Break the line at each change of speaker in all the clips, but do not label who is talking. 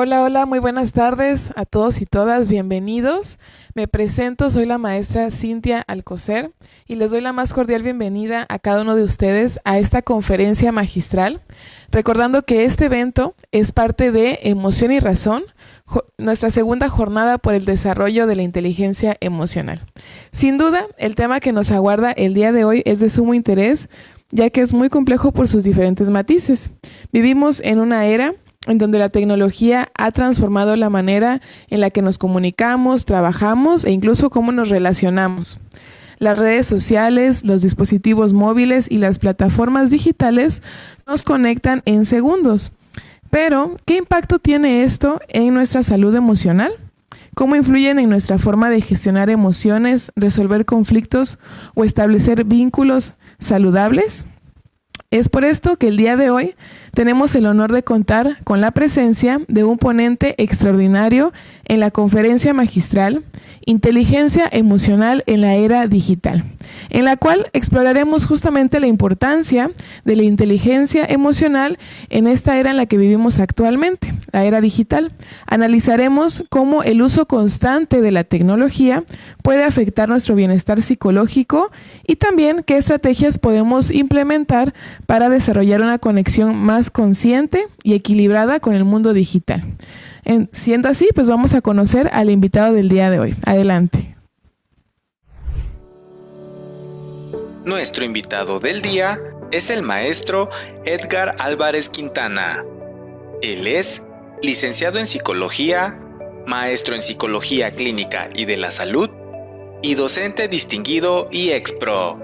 Hola, hola, muy buenas tardes a todos y todas, bienvenidos. Me presento, soy la maestra Cintia Alcocer y les doy la más cordial bienvenida a cada uno de ustedes a esta conferencia magistral, recordando que este evento es parte de Emoción y Razón, nuestra segunda jornada por el desarrollo de la inteligencia emocional. Sin duda, el tema que nos aguarda el día de hoy es de sumo interés, ya que es muy complejo por sus diferentes matices. Vivimos en una era en donde la tecnología ha transformado la manera en la que nos comunicamos, trabajamos e incluso cómo nos relacionamos. Las redes sociales, los dispositivos móviles y las plataformas digitales nos conectan en segundos. Pero, ¿qué impacto tiene esto en nuestra salud emocional? ¿Cómo influyen en nuestra forma de gestionar emociones, resolver conflictos o establecer vínculos saludables? Es por esto que el día de hoy tenemos el honor de contar con la presencia de un ponente extraordinario en la conferencia magistral Inteligencia Emocional en la Era Digital, en la cual exploraremos justamente la importancia de la inteligencia emocional en esta era en la que vivimos actualmente, la era digital. Analizaremos cómo el uso constante de la tecnología puede afectar nuestro bienestar psicológico y también qué estrategias podemos implementar para desarrollar una conexión más consciente y equilibrada con el mundo digital. Siendo así, pues vamos a conocer al invitado del día de hoy. Adelante.
Nuestro invitado del día es el maestro Edgar Álvarez Quintana. Él es licenciado en Psicología, maestro en Psicología Clínica y de la Salud y docente distinguido y expro.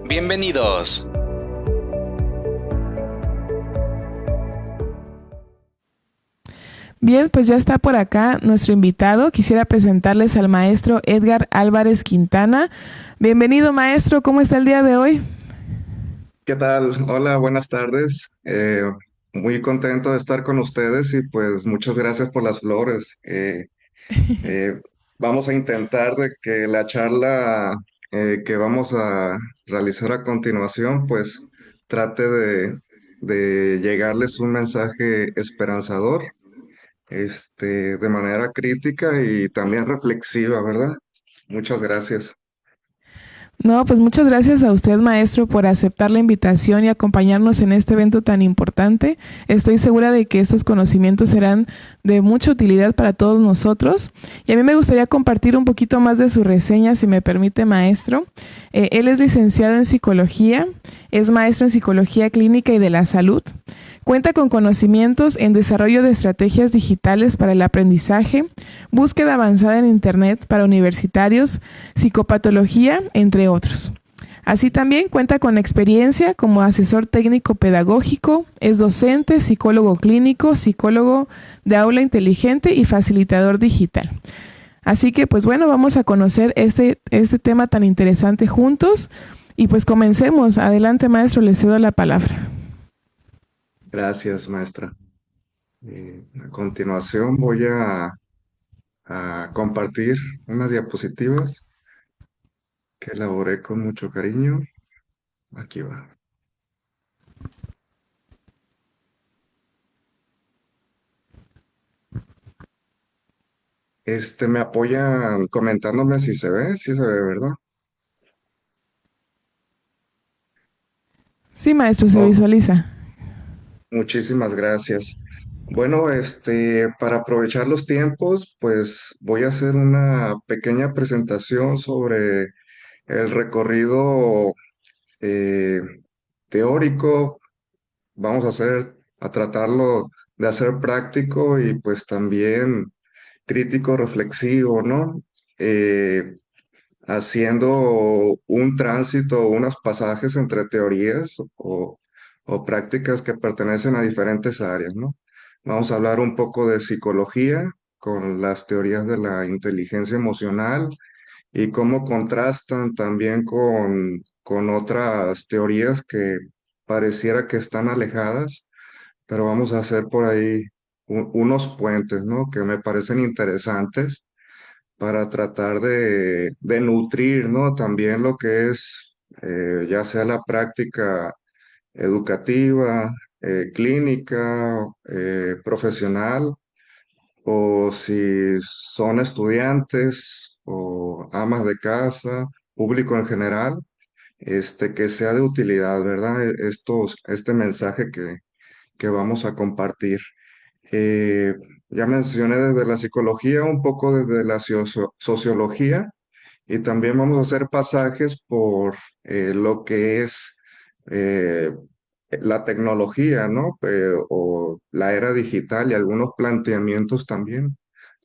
Bienvenidos.
Bien, pues ya está por acá nuestro invitado. Quisiera presentarles al maestro Edgar Álvarez Quintana. Bienvenido, maestro. ¿Cómo está el día de hoy?
¿Qué tal? Hola, buenas tardes. Muy contento de estar con ustedes y pues muchas gracias por las flores. Eh, Vamos a intentar de que la charla que vamos a realizar a continuación pues trate de llegarles un mensaje esperanzador, de manera crítica y también reflexiva, ¿verdad? Muchas gracias.
No, pues muchas gracias a usted, maestro, por aceptar la invitación y acompañarnos en este evento tan importante. Estoy segura de que estos conocimientos serán de mucha utilidad para todos nosotros. Y a mí me gustaría compartir un poquito más de su reseña, si me permite, maestro. Él es licenciado en psicología, es maestro en psicología clínica y de la salud. Cuenta con conocimientos en desarrollo de estrategias digitales para el aprendizaje, búsqueda avanzada en Internet para universitarios, psicopatología, entre otros. Así también cuenta con experiencia como asesor técnico pedagógico, es docente, psicólogo clínico, psicólogo de aula inteligente y facilitador digital. Así que pues bueno, vamos a conocer este tema tan interesante juntos y pues comencemos. Adelante, maestro, le cedo la palabra.
Gracias, maestra. A continuación voy a compartir unas diapositivas que elaboré con mucho cariño. Aquí va. Me apoyan comentándome si se ve, sí se ve, ¿verdad?
Sí, maestro, se
Oh,
visualiza.
muchísimas gracias. Bueno, para aprovechar los tiempos, pues voy a hacer una pequeña presentación sobre el recorrido eh, teórico. Vamos a tratarlo de hacer práctico y pues también crítico reflexivo, ¿no? Eh, Haciendo un tránsito, unos pasajes entre teorías o prácticas que pertenecen a diferentes áreas, ¿no? Vamos a hablar un poco de psicología con las teorías de la inteligencia emocional y cómo contrastan también con otras teorías que pareciera que están alejadas, pero vamos a hacer por ahí unos puentes, ¿no? Que me parecen interesantes para tratar de nutrir, ¿no? También lo que es ya sea la práctica educativa, clínica, profesional, o si son estudiantes o amas de casa, público en general, que sea de utilidad, ¿verdad? Este mensaje que vamos a compartir. Eh, ya mencioné desde la psicología, un poco desde la sociología, y también vamos a hacer pasajes por lo que es eh, la tecnología, ¿no? O la era digital y algunos planteamientos también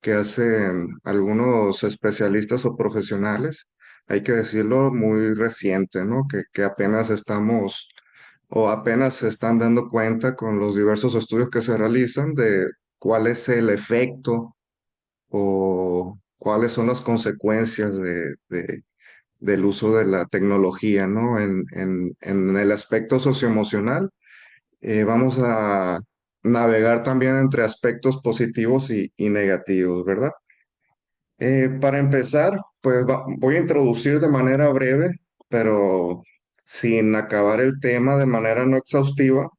que hacen algunos especialistas o profesionales, hay que decirlo, muy reciente, ¿no? Que apenas estamos o apenas se están dando cuenta con los diversos estudios que se realizan de cuál es el efecto o cuáles son las consecuencias del uso de la tecnología, ¿no? En el aspecto socioemocional, vamos a navegar también entre aspectos positivos y negativos, ¿verdad? Para empezar, pues voy a introducir de manera breve, pero sin acabar el tema de manera no exhaustiva.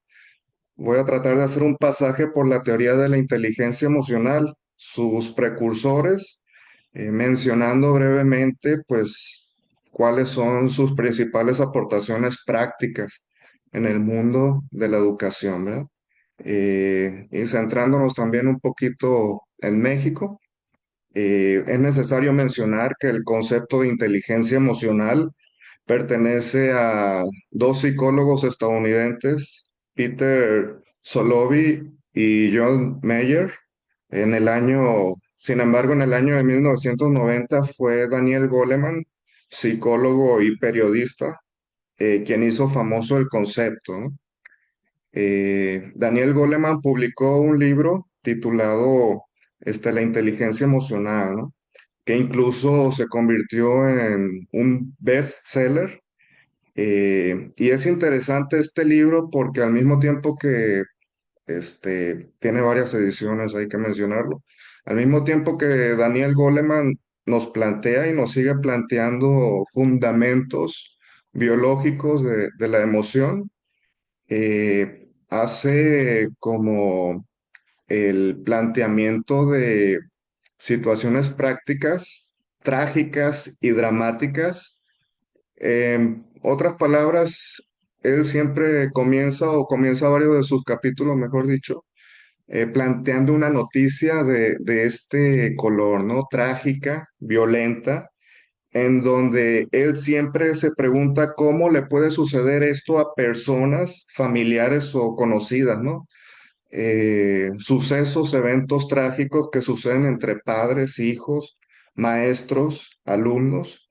Voy a tratar de hacer un pasaje por la teoría de la inteligencia emocional, sus precursores, mencionando brevemente, pues, cuáles son sus principales aportaciones prácticas en el mundo de la educación, ¿verdad? Y centrándonos también un poquito en México, es necesario mencionar que el concepto de inteligencia emocional pertenece a dos psicólogos estadounidenses, Peter Salovey y John Mayer. Sin embargo, en el año de 1990 fue Daniel Goleman, psicólogo y periodista, quien hizo famoso el concepto, ¿no? Daniel Goleman publicó un libro titulado La inteligencia emocional, ¿no? Que incluso se convirtió en un bestseller. Y es interesante este libro porque al mismo tiempo que tiene varias ediciones, hay que mencionarlo, al mismo tiempo que Daniel Goleman nos plantea y nos sigue planteando fundamentos biológicos de la emoción, hace como el planteamiento de situaciones prácticas, trágicas y dramáticas. En otras palabras, él siempre comienza varios de sus capítulos, mejor dicho, planteando una noticia de este color, ¿no? Trágica, violenta, en donde él siempre se pregunta cómo le puede suceder esto a personas familiares o conocidas, ¿no? Sucesos, eventos trágicos que suceden entre padres, hijos, maestros, alumnos.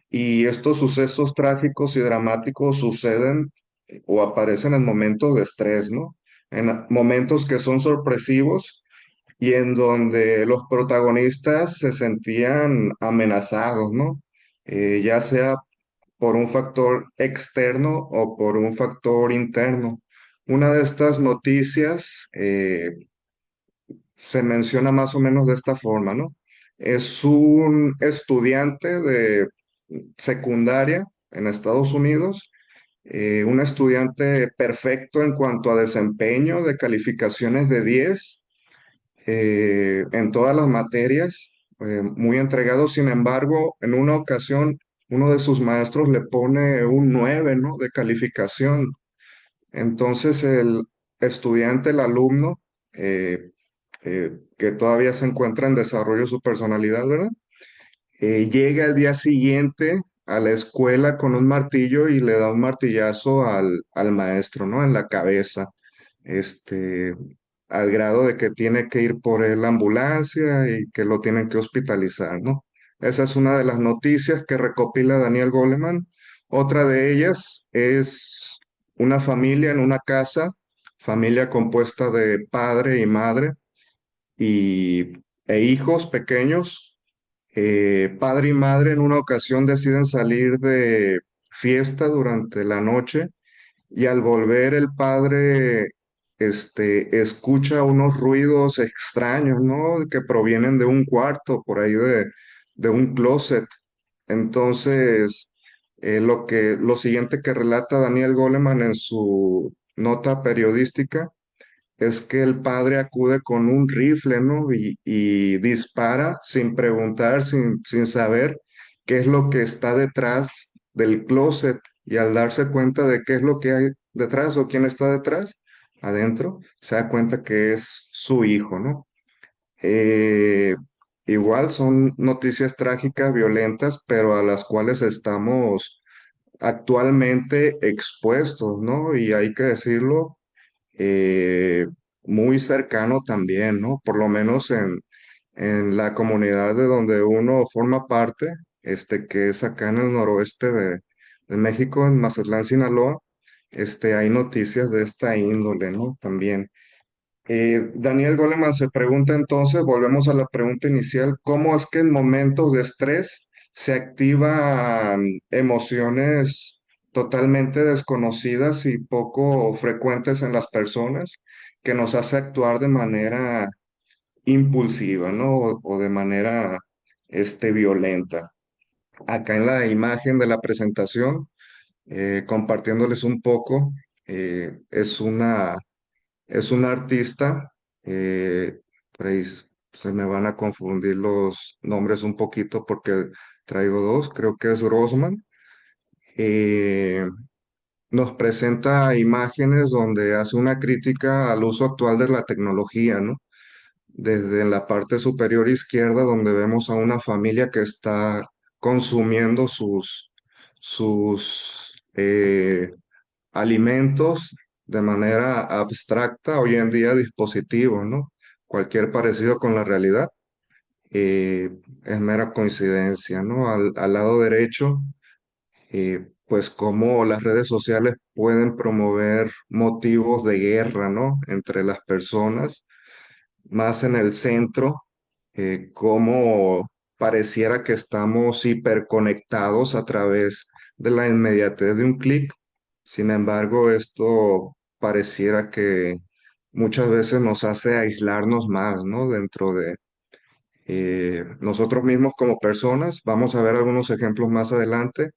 Y estos sucesos trágicos y dramáticos suceden o aparecen en momentos de estrés, ¿no? En momentos que son sorpresivos y en donde los protagonistas se sentían amenazados, ¿no? Ya sea por un factor externo o por un factor interno. Una de estas noticias se menciona más o menos de esta forma, ¿no? Es un estudiante de secundaria en Estados Unidos, un estudiante perfecto en cuanto a desempeño, de calificaciones de 10 en todas las materias, muy entregado. Sin embargo, en una ocasión, uno de sus maestros le pone un 9, ¿no? De calificación. Entonces, el estudiante, el alumno, que todavía se encuentra en desarrollo de su personalidad, ¿verdad? Llega al día siguiente a la escuela con un martillo y le da un martillazo al maestro, ¿no? En la cabeza, este, al grado de que tiene que ir por él la ambulancia y que lo tienen que hospitalizar, ¿no? Esa es una de las noticias que recopila Daniel Goleman. Otra de ellas es una familia en una casa, familia compuesta de padre y madre y, e hijos pequeños. Padre y madre en una ocasión deciden salir de fiesta durante la noche y al volver el padre escucha unos ruidos extraños, ¿no? Que provienen de un cuarto, por ahí de un closet. Entonces, lo siguiente que relata Daniel Goleman en su nota periodística es que el padre acude con un rifle, ¿no? Y dispara sin preguntar, sin saber qué es lo que está detrás del closet. Y al darse cuenta de qué es lo que hay detrás o quién está detrás, adentro, se da cuenta que es su hijo, ¿no? Eh, Igual son noticias trágicas, violentas, pero a las cuales estamos actualmente expuestos, ¿no? Y hay que decirlo, eh, muy cercano también, ¿no? Por lo menos en la comunidad de donde uno forma parte, que es acá en el noroeste de México, en Mazatlán, Sinaloa, hay noticias de esta índole, ¿no? También. Daniel Goleman se pregunta entonces, volvemos a la pregunta inicial, ¿cómo es que en momentos de estrés se activan emociones totalmente desconocidas y poco frecuentes en las personas que nos hace actuar de manera impulsiva, ¿no? O de manera, violenta? Acá en la imagen de la presentación, compartiéndoles un poco, es una artista, por ahí se me van a confundir los nombres un poquito porque traigo dos, creo que es Grossman. eh, Nos presenta imágenes donde hace una crítica al uso actual de la tecnología, ¿no? Desde la parte superior izquierda, donde vemos a una familia que está consumiendo sus alimentos de manera abstracta, hoy en día dispositivos, ¿no? Cualquier parecido con la realidad eh, es mera coincidencia, ¿no? Al lado derecho, pues cómo las redes sociales pueden promover motivos de guerra, ¿no? Entre las personas, más en el centro, cómo pareciera que estamos hiperconectados a través de la inmediatez de un clic. Sin embargo, esto pareciera que muchas veces nos hace aislarnos más, ¿no? Dentro de nosotros mismos como personas. Vamos a ver algunos ejemplos más adelante.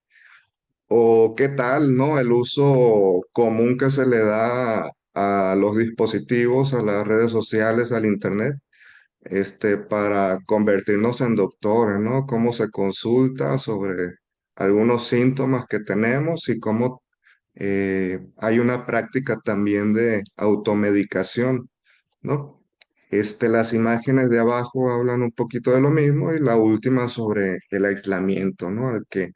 O qué tal, ¿no? El uso común que se le da a los dispositivos, a las redes sociales, al internet, para convertirnos en doctores, ¿no? Cómo se consulta sobre algunos síntomas que tenemos y cómo hay una práctica también de automedicación, ¿no? Las imágenes de abajo hablan un poquito de lo mismo y la última sobre el aislamiento, ¿no? Al que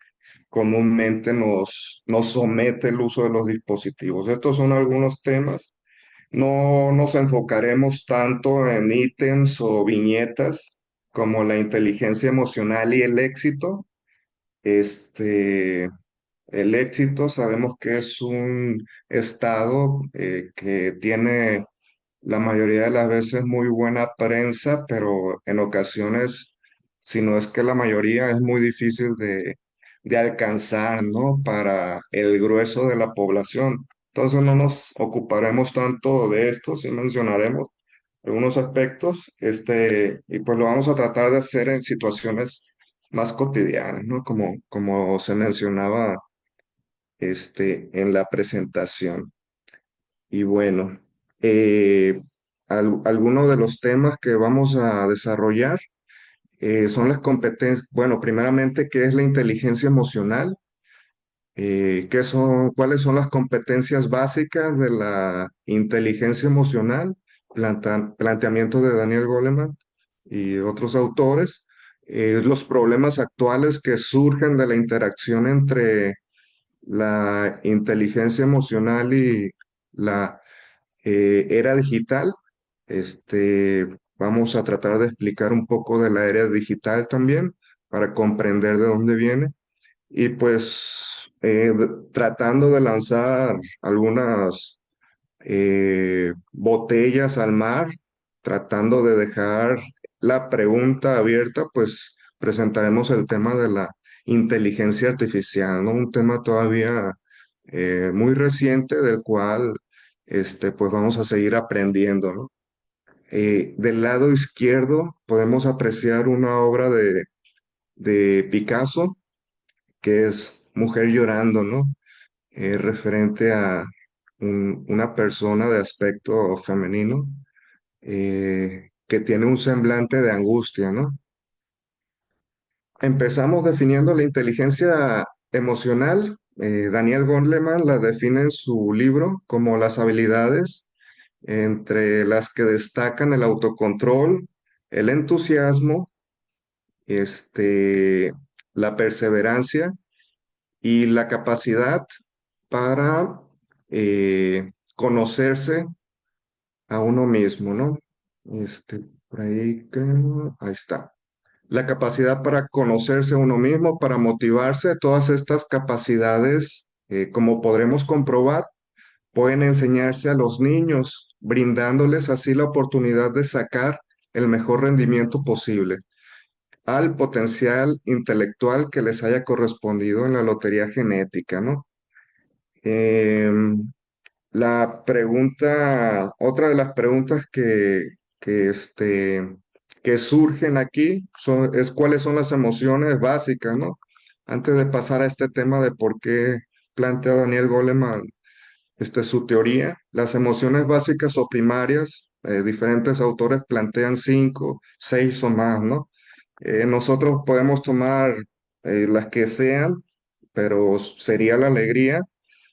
comúnmente nos somete el uso de los dispositivos. Estos son algunos temas. No nos enfocaremos tanto en ítems o viñetas como la inteligencia emocional y el éxito. Este, el éxito sabemos que es un estado que tiene la mayoría de las veces muy buena prensa, pero en ocasiones, si no es que la mayoría, es muy difícil de alcanzar, ¿no? Para el grueso de la población. Entonces no nos ocuparemos tanto de esto, sí mencionaremos algunos aspectos, y pues lo vamos a tratar de hacer en situaciones más cotidianas, ¿no? Como se mencionaba, en la presentación. Y bueno, eh, algunos de los temas que vamos a desarrollar son las competencias, bueno, primeramente, ¿qué es la inteligencia emocional? ¿Cuáles son las competencias básicas de la inteligencia emocional? Planteamiento de Daniel Goleman y otros autores. Los problemas actuales que surgen de la interacción entre la inteligencia emocional y la era digital. Vamos a tratar de explicar un poco de la era digital también para comprender de dónde viene y pues tratando de lanzar algunas botellas al mar, tratando de dejar la pregunta abierta, pues presentaremos el tema de la inteligencia artificial, ¿no? Un tema todavía muy reciente del cual pues vamos a seguir aprendiendo, ¿no? Del lado izquierdo podemos apreciar una obra de Picasso, que es mujer llorando, ¿no? Referente a una persona de aspecto femenino que tiene un semblante de angustia, ¿no? Empezamos definiendo la inteligencia emocional. Daniel Goleman la define en su libro como las habilidades entre las que destacan el autocontrol, el entusiasmo, este, la perseverancia y la capacidad para conocerse a uno mismo, ¿no? Por ahí, ahí está. La capacidad para conocerse a uno mismo, para motivarse, todas estas capacidades, como podremos comprobar, pueden enseñarse a los niños, brindándoles así la oportunidad de sacar el mejor rendimiento posible al potencial intelectual que les haya correspondido en la lotería genética, ¿no? Em, otra de las preguntas que, este, que surgen aquí es cuáles son las emociones básicas, ¿no? Antes de pasar a este tema de por qué plantea Daniel Goleman su teoría, las emociones básicas o primarias, diferentes autores plantean cinco, seis o más, ¿no? Nosotros podemos tomar las que sean, pero sería la alegría,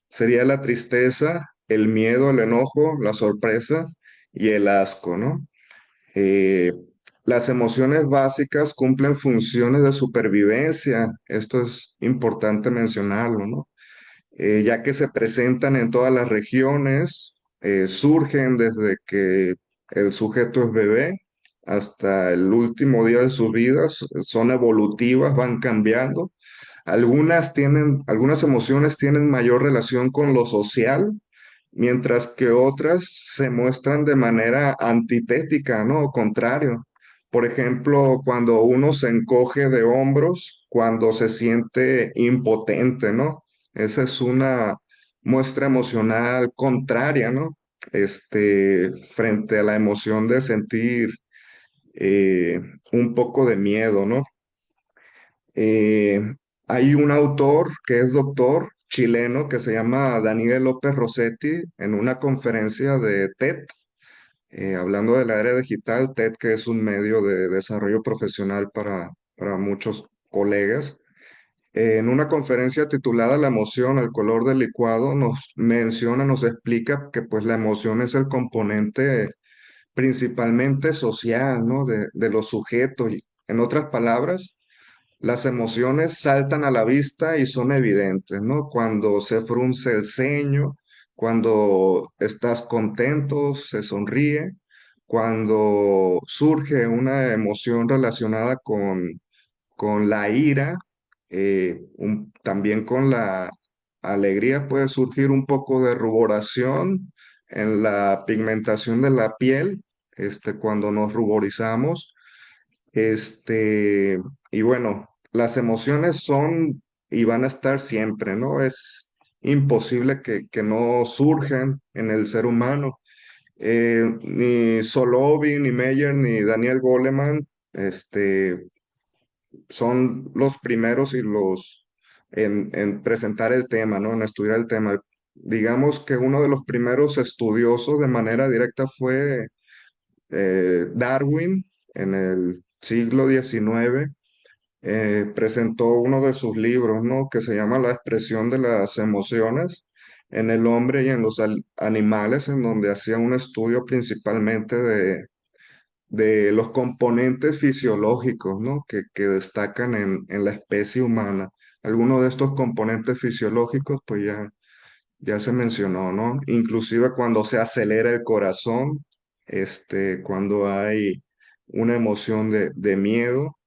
sería la tristeza, el miedo, el enojo, la sorpresa y el asco, ¿no? Eh, las emociones básicas cumplen funciones de supervivencia, esto es importante mencionarlo, ¿no? Ya que se presentan en todas las regiones, surgen desde que el sujeto es bebé hasta el último día de sus vidas, son evolutivas, van cambiando. Algunas emociones tienen mayor relación con lo social, mientras que otras se muestran de manera antitética, ¿no? O contrario. Por ejemplo, cuando uno se encoge de hombros, cuando se siente impotente, ¿no? Esa es una muestra emocional contraria, ¿no? Frente a la emoción de sentir eh, un poco de miedo, ¿no? Eh, Hay un autor que es doctor chileno que se llama Daniel López Rossetti en una conferencia de TED, hablando de la era digital, TED que es un medio de desarrollo profesional para muchos colegas. En una conferencia titulada La emoción, el color del licuado, nos menciona, nos explica que pues la emoción es el componente principalmente social, ¿no? De los sujetos. En otras palabras, las emociones saltan a la vista y son evidentes, ¿no? Cuando se frunce el ceño, cuando estás contento, se sonríe, cuando surge una emoción relacionada con la ira, también con la alegría puede surgir un poco de ruboración en la pigmentación de la piel, cuando nos ruborizamos. Este, y bueno, las emociones son y van a estar siempre, ¿no? Es imposible que no surjan en el ser humano. Ni Solovey, ni Meyer, ni Daniel Goleman, son los primeros y en presentar el tema, ¿no? En estudiar el tema. Digamos que uno de los primeros estudiosos de manera directa fue Darwin en el siglo XIX. Presentó uno de sus libros, ¿no? Que se llama La expresión de las emociones en el hombre y en los animales, en donde hacía un estudio principalmente de los componentes fisiológicos, ¿no? Que destacan en la especie humana. Algunos de estos componentes fisiológicos, pues ya se mencionó, ¿no? Inclusive cuando se acelera el corazón, cuando hay una emoción de miedo,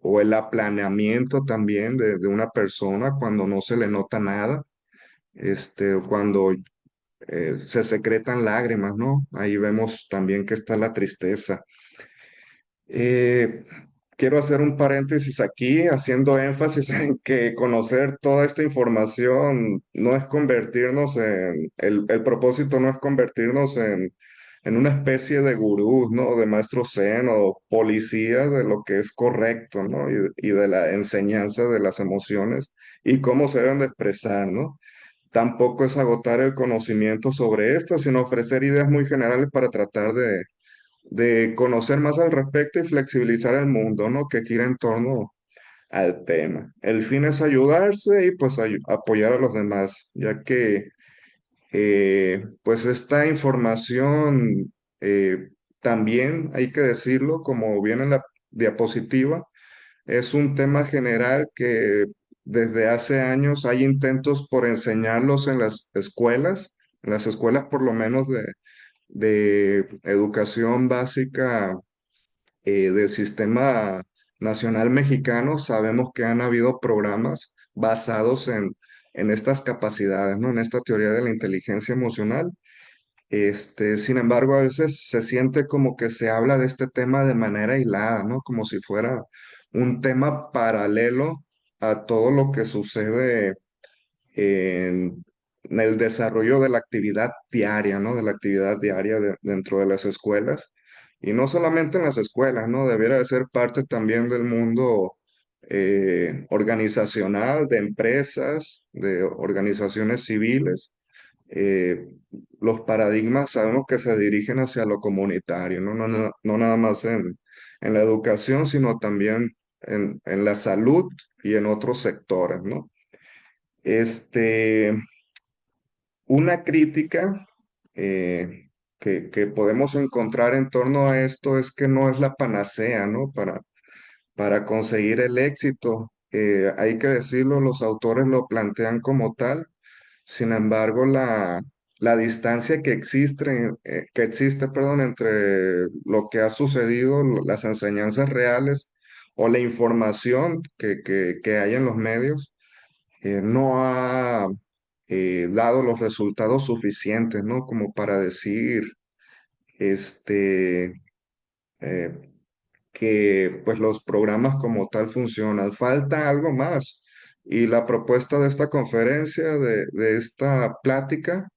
o el aplaneamiento también de una persona cuando no se le nota nada, o cuando se secretan lágrimas, ¿no? Ahí vemos también que está la tristeza. Eh, Quiero hacer un paréntesis aquí, haciendo énfasis en que conocer toda esta información no es convertirnos el propósito no es convertirnos en una especie de gurús, ¿no? De maestros zen o policías de lo que es correcto, ¿no? Y de la enseñanza de las emociones y cómo se deben de expresar, ¿no? Tampoco es agotar el conocimiento sobre esto, sino ofrecer ideas muy generales para tratar de conocer más al respecto y flexibilizar el mundo, ¿no? Que gira en torno al tema. El fin es ayudarse y pues apoyar a los demás, ya que pues esta información también, hay que decirlo, como viene en la diapositiva, es un tema general que desde hace años hay intentos por enseñarlos en las escuelas por lo menos de educación básica del sistema nacional mexicano. Sabemos que han habido programas basados en estas capacidades, ¿no? En esta teoría de la inteligencia emocional. Sin embargo, a veces se siente como que se habla de este tema de manera aislada, ¿no? Como si fuera un tema paralelo a todo lo que sucede en el desarrollo de la actividad diaria, ¿no? De la actividad diaria dentro de las escuelas. Y no solamente en las escuelas, ¿no? Debiera de ser parte también del mundo organizacional, de empresas, de organizaciones civiles. eh, los paradigmas sabemos que se dirigen hacia lo comunitario, ¿no? No nada más en la educación, sino también en la salud y en otros sectores, ¿no? Este, una crítica que podemos encontrar en torno a esto es que no es la panacea, ¿no? Para conseguir el éxito. Hay que decirlo, los autores lo plantean como tal. Sin embargo, la distancia que existe, perdón, entre lo que ha sucedido, las enseñanzas reales o la información que hay en los medios, no ha dado los resultados suficientes, ¿no? Como para decir, este, eh, que pues los programas como tal funcionan. Falta algo más. Y la propuesta de esta conferencia, de esta plática,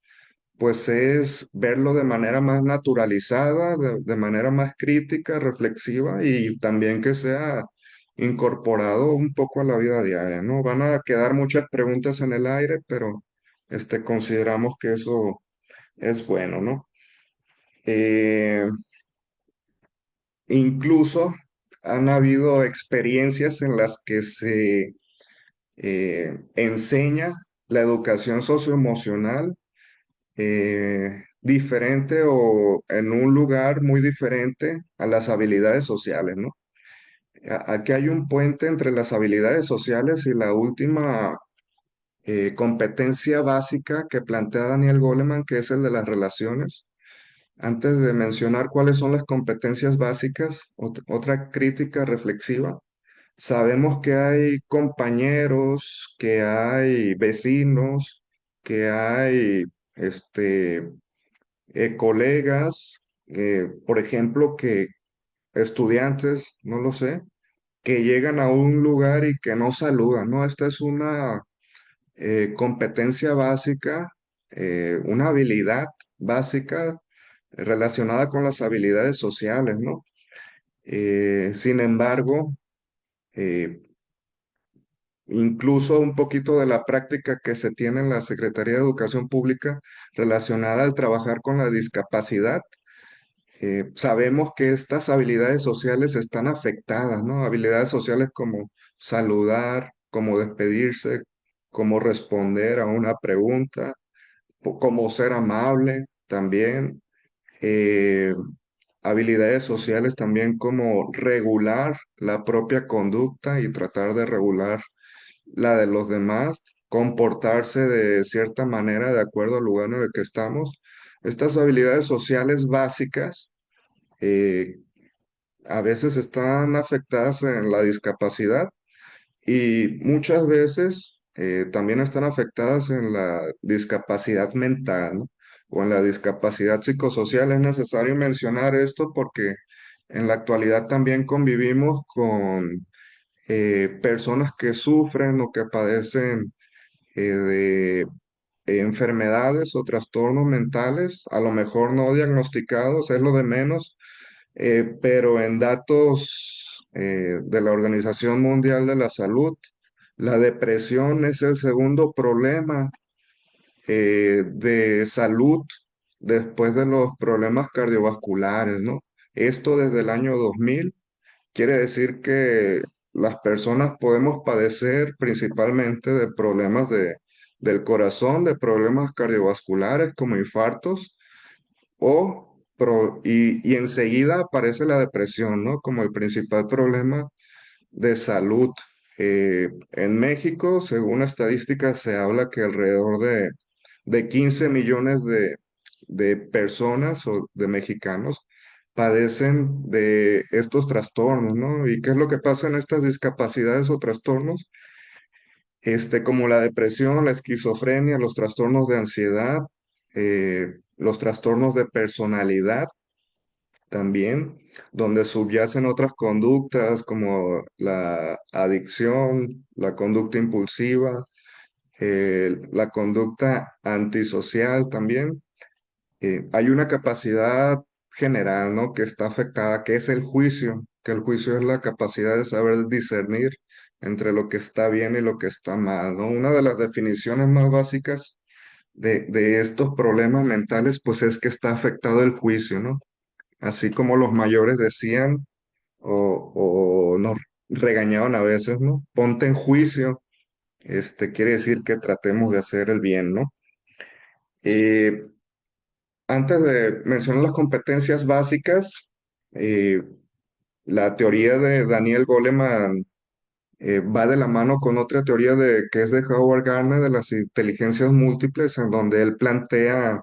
pues es verlo de manera más naturalizada, de manera más crítica, reflexiva y también que sea incorporado un poco a la vida diaria, ¿no? Van a quedar muchas preguntas en el aire, pero consideramos que eso es bueno, ¿no? Eh, Incluso han habido experiencias en las que se enseña la educación socioemocional diferente o en un lugar muy diferente a las habilidades sociales, ¿no? Aquí hay un puente entre las habilidades sociales y la última competencia básica que plantea Daniel Goleman, que es el de las relaciones. Antes de mencionar cuáles son las competencias básicas, otra crítica reflexiva. Sabemos que hay compañeros, que hay vecinos, que hay colegas, por ejemplo, que estudiantes, no lo sé, que llegan a un lugar y que no saludan, ¿no? Esta es una competencia básica, una habilidad básica relacionada con las habilidades sociales, ¿no? Sin embargo, eh, incluso un poquito de la práctica que se tiene en la Secretaría de Educación Pública relacionada al trabajar con la discapacidad. Sabemos que estas habilidades sociales están afectadas, ¿no? Habilidades sociales como saludar, como despedirse, como responder a una pregunta, como ser amable también. Eh, Habilidades sociales también como regular la propia conducta y tratar de regular la de los demás, comportarse de cierta manera de acuerdo al lugar en el que estamos. Estas habilidades sociales básicas eh, a veces están afectadas en la discapacidad y muchas veces también están afectadas en la discapacidad mental, ¿no? O en la discapacidad psicosocial. Es necesario mencionar esto porque en la actualidad también convivimos con personas que sufren o que padecen enfermedades o trastornos mentales, a lo mejor no diagnosticados, es lo de menos, pero en datos de la Organización Mundial de la Salud, la depresión es el segundo problema de salud después de los problemas cardiovasculares, ¿no? Esto desde el año 2000 quiere decir que las personas podemos padecer principalmente de problemas del corazón, de problemas cardiovasculares como infartos y enseguida aparece la depresión, ¿no? Como el principal problema de salud. En México, según estadísticas, se habla que alrededor de 15 millones de personas o de mexicanos padecen de estos trastornos, ¿no? ¿Y qué es lo que pasa en estas discapacidades o trastornos? Como la depresión, la esquizofrenia, los trastornos de ansiedad, los trastornos de personalidad también, donde subyacen otras conductas como la adicción, la conducta impulsiva, la conducta antisocial también. Hay una capacidad general, ¿no? Que está afectada, que es el juicio, que el juicio es la capacidad de saber discernir entre lo que está bien y lo que está mal, ¿no? Una de las definiciones más básicas de estos problemas mentales, pues es que está afectado el juicio, ¿no? Así como los mayores decían o nos regañaban a veces, ¿no? Ponte en juicio, quiere decir que tratemos de hacer el bien, ¿no? Eh, Antes de mencionar las competencias básicas, eh, la teoría de Daniel Goleman va de la mano con otra teoría que es de Howard Gardner de las inteligencias múltiples, en donde él plantea,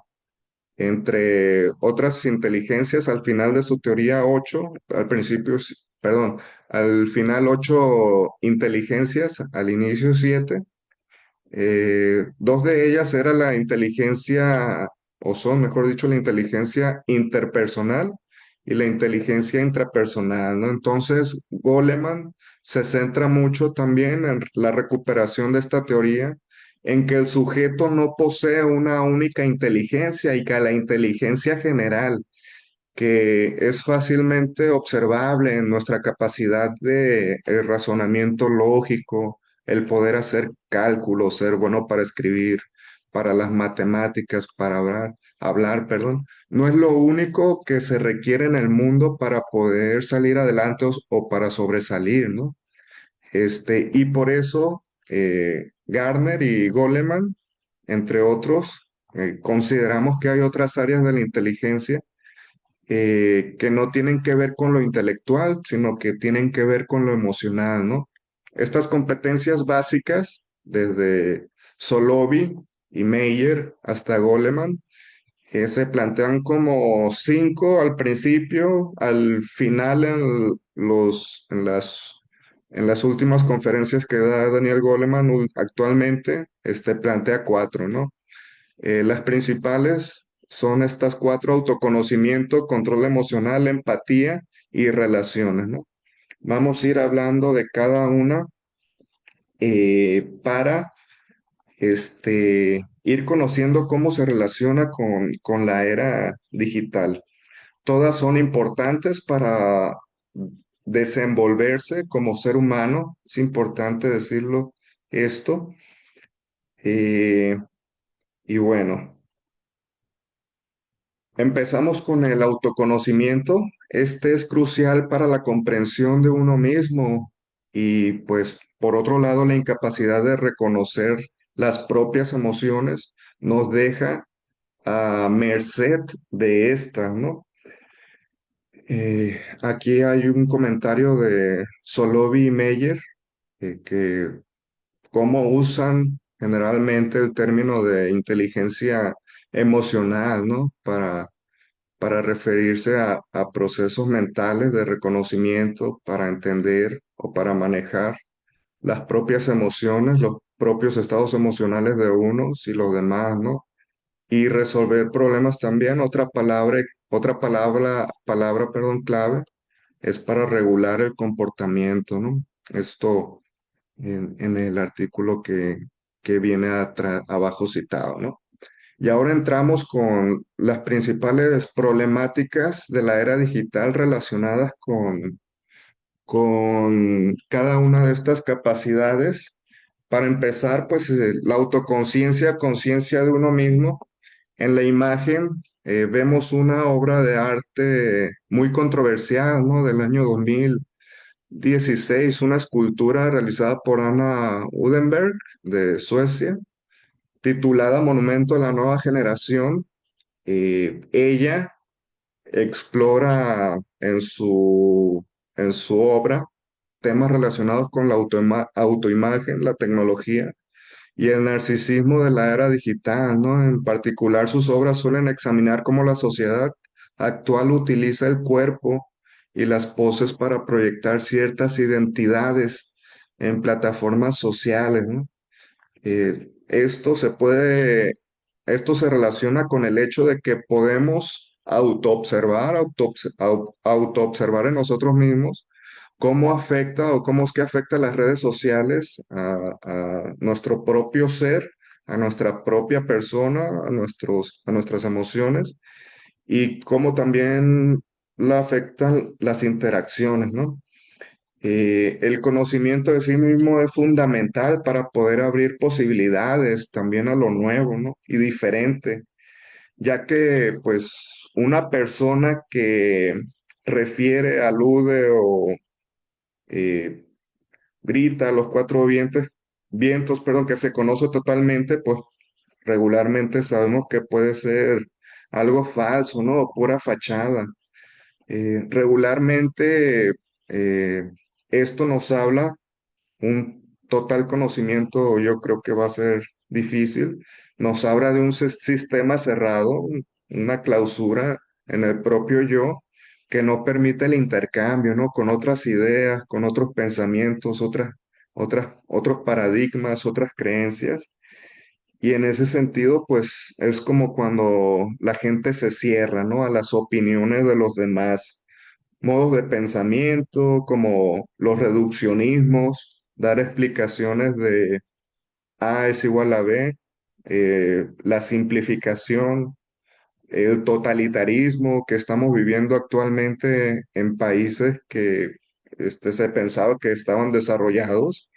entre otras inteligencias, al final de su teoría 8, al principio, perdón, al final 8 inteligencias, al inicio 7. Dos de ellas era la inteligencia, o son, mejor dicho, la inteligencia interpersonal y la inteligencia intrapersonal, ¿no? Entonces, Goleman se centra mucho también en la recuperación de esta teoría, en que el sujeto no posee una única inteligencia y que la inteligencia general, que es fácilmente observable en nuestra capacidad de el razonamiento lógico, el poder hacer cálculos, ser bueno para escribir, para las matemáticas, para perdón, no es lo único que se requiere en el mundo para poder salir adelante o para sobresalir, ¿no? Y por eso Gardner y Goleman, entre otros, consideramos que hay otras áreas de la inteligencia que no tienen que ver con lo intelectual, sino que tienen que ver con lo emocional, ¿no? Estas competencias básicas, desde Solovey y Meyer hasta Goleman, se plantean como cinco al principio, al final en las últimas conferencias que da Daniel Goleman actualmente, plantea cuatro, ¿no? Las principales son estas cuatro: autoconocimiento, control emocional, empatía y relaciones, ¿no? Vamos a ir hablando de cada una para ir conociendo cómo se relaciona con la era digital. Todas son importantes para desenvolverse como ser humano, es importante decirlo esto. Eh, y bueno. Empezamos con el autoconocimiento. Este es crucial para la comprensión de uno mismo y pues por otro lado la incapacidad de reconocer las propias emociones nos deja a merced de estas, ¿no? Aquí hay un comentario de Solovey y Meyer que cómo usan generalmente el término de inteligencia emocional, ¿no? Para referirse a procesos mentales de reconocimiento, para entender o para manejar las propias emociones, los propios estados emocionales de unos y los demás, ¿no? Y resolver problemas también. Palabra, clave es para regular el comportamiento, ¿no? Esto en el artículo que viene abajo citado, ¿no? Y ahora entramos con las principales problemáticas de la era digital relacionadas con cada una de estas capacidades. Para empezar, pues la autoconciencia, conciencia de uno mismo. En la imagen vemos una obra de arte muy controversial, ¿no? Del año 2016, una escultura realizada por Anna Udenberg de Suecia, titulada Monumento a la Nueva Generación. Ella explora en su obra temas relacionados con la autoimagen, la tecnología y el narcisismo de la era digital, ¿no? En particular, sus obras suelen examinar cómo la sociedad actual utiliza el cuerpo y las poses para proyectar ciertas identidades en plataformas sociales, ¿no? Esto esto se relaciona con el hecho de que podemos autoobservar en nosotros mismos cómo afecta o cómo es que afecta las redes sociales a nuestro propio ser, a nuestra propia persona, a nuestras emociones y cómo también la afectan las interacciones, ¿no? El conocimiento de sí mismo es fundamental para poder abrir posibilidades también a lo nuevo, ¿no? Y diferente, ya que pues una persona que refiere, alude o eh, grita a los vientos, perdón, que se conoce totalmente, pues regularmente sabemos que puede ser algo falso, ¿no? O pura fachada. Regularmente eh, esto nos habla un total conocimiento, yo creo que va a ser difícil. Nos habla de un sistema cerrado, una clausura en el propio yo que no permite el intercambio, ¿no? Con otras ideas, con otros pensamientos, otros paradigmas, otras creencias. Y en ese sentido, pues es como cuando la gente se cierra, ¿no? A las opiniones de los demás modos de pensamiento, como los reduccionismos, dar explicaciones de A es igual a B, la simplificación, el totalitarismo que estamos viviendo actualmente en países que se pensaba que estaban desarrollados,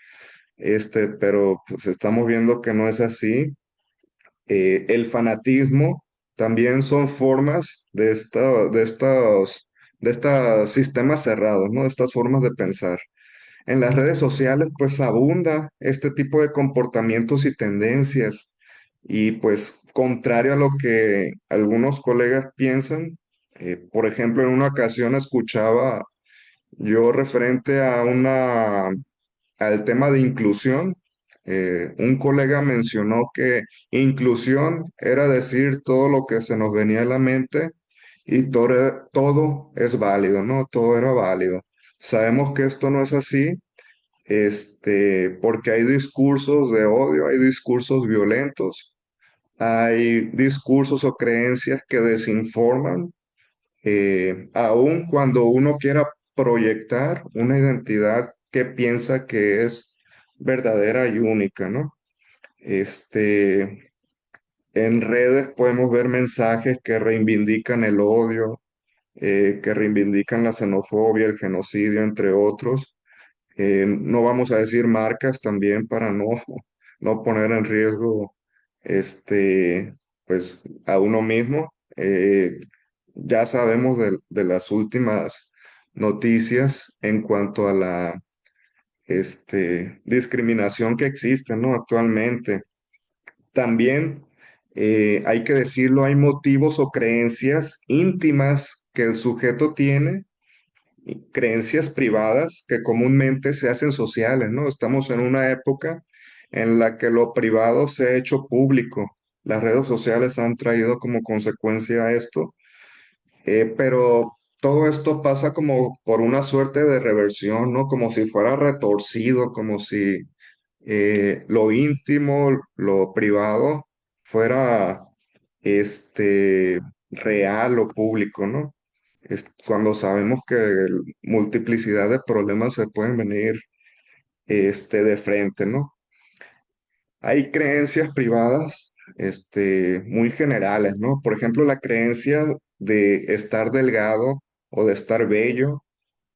pero pues estamos viendo que no es así. El fanatismo también son formas de estos sistemas cerrados, ¿no? De estas formas de pensar. En las redes sociales, pues abunda este tipo de comportamientos y tendencias. Y pues, contrario a lo que algunos colegas piensan, por ejemplo, en una ocasión escuchaba yo referente al tema de inclusión, un colega mencionó que inclusión era decir todo lo que se nos venía a la mente y todo es válido, ¿no? Todo era válido. Sabemos que esto no es así, porque hay discursos de odio, hay discursos violentos, hay discursos o creencias que desinforman, aun cuando uno quiera proyectar una identidad que piensa que es verdadera y única, ¿no? Este, en redes podemos ver mensajes que reivindican el odio, que reivindican la xenofobia, el genocidio, entre otros. No vamos a decir marcas también para no poner en riesgo este, pues, a uno mismo. Ya sabemos de las últimas noticias en cuanto a la discriminación que existe, ¿no? Actualmente. También hay que decirlo, hay motivos o creencias íntimas que el sujeto tiene, creencias privadas que comúnmente se hacen sociales, ¿no? Estamos en una época en la que lo privado se ha hecho público. Las redes sociales han traído como consecuencia esto, pero todo esto pasa como por una suerte de reversión, ¿no? Como si fuera retorcido, como si lo íntimo, lo privado fuera real o público, ¿no? Cuando sabemos que multiplicidad de problemas se pueden venir de frente, ¿no? hay creencias privadas, muy generales, ¿no? Por ejemplo, la creencia de estar delgado o de estar bello,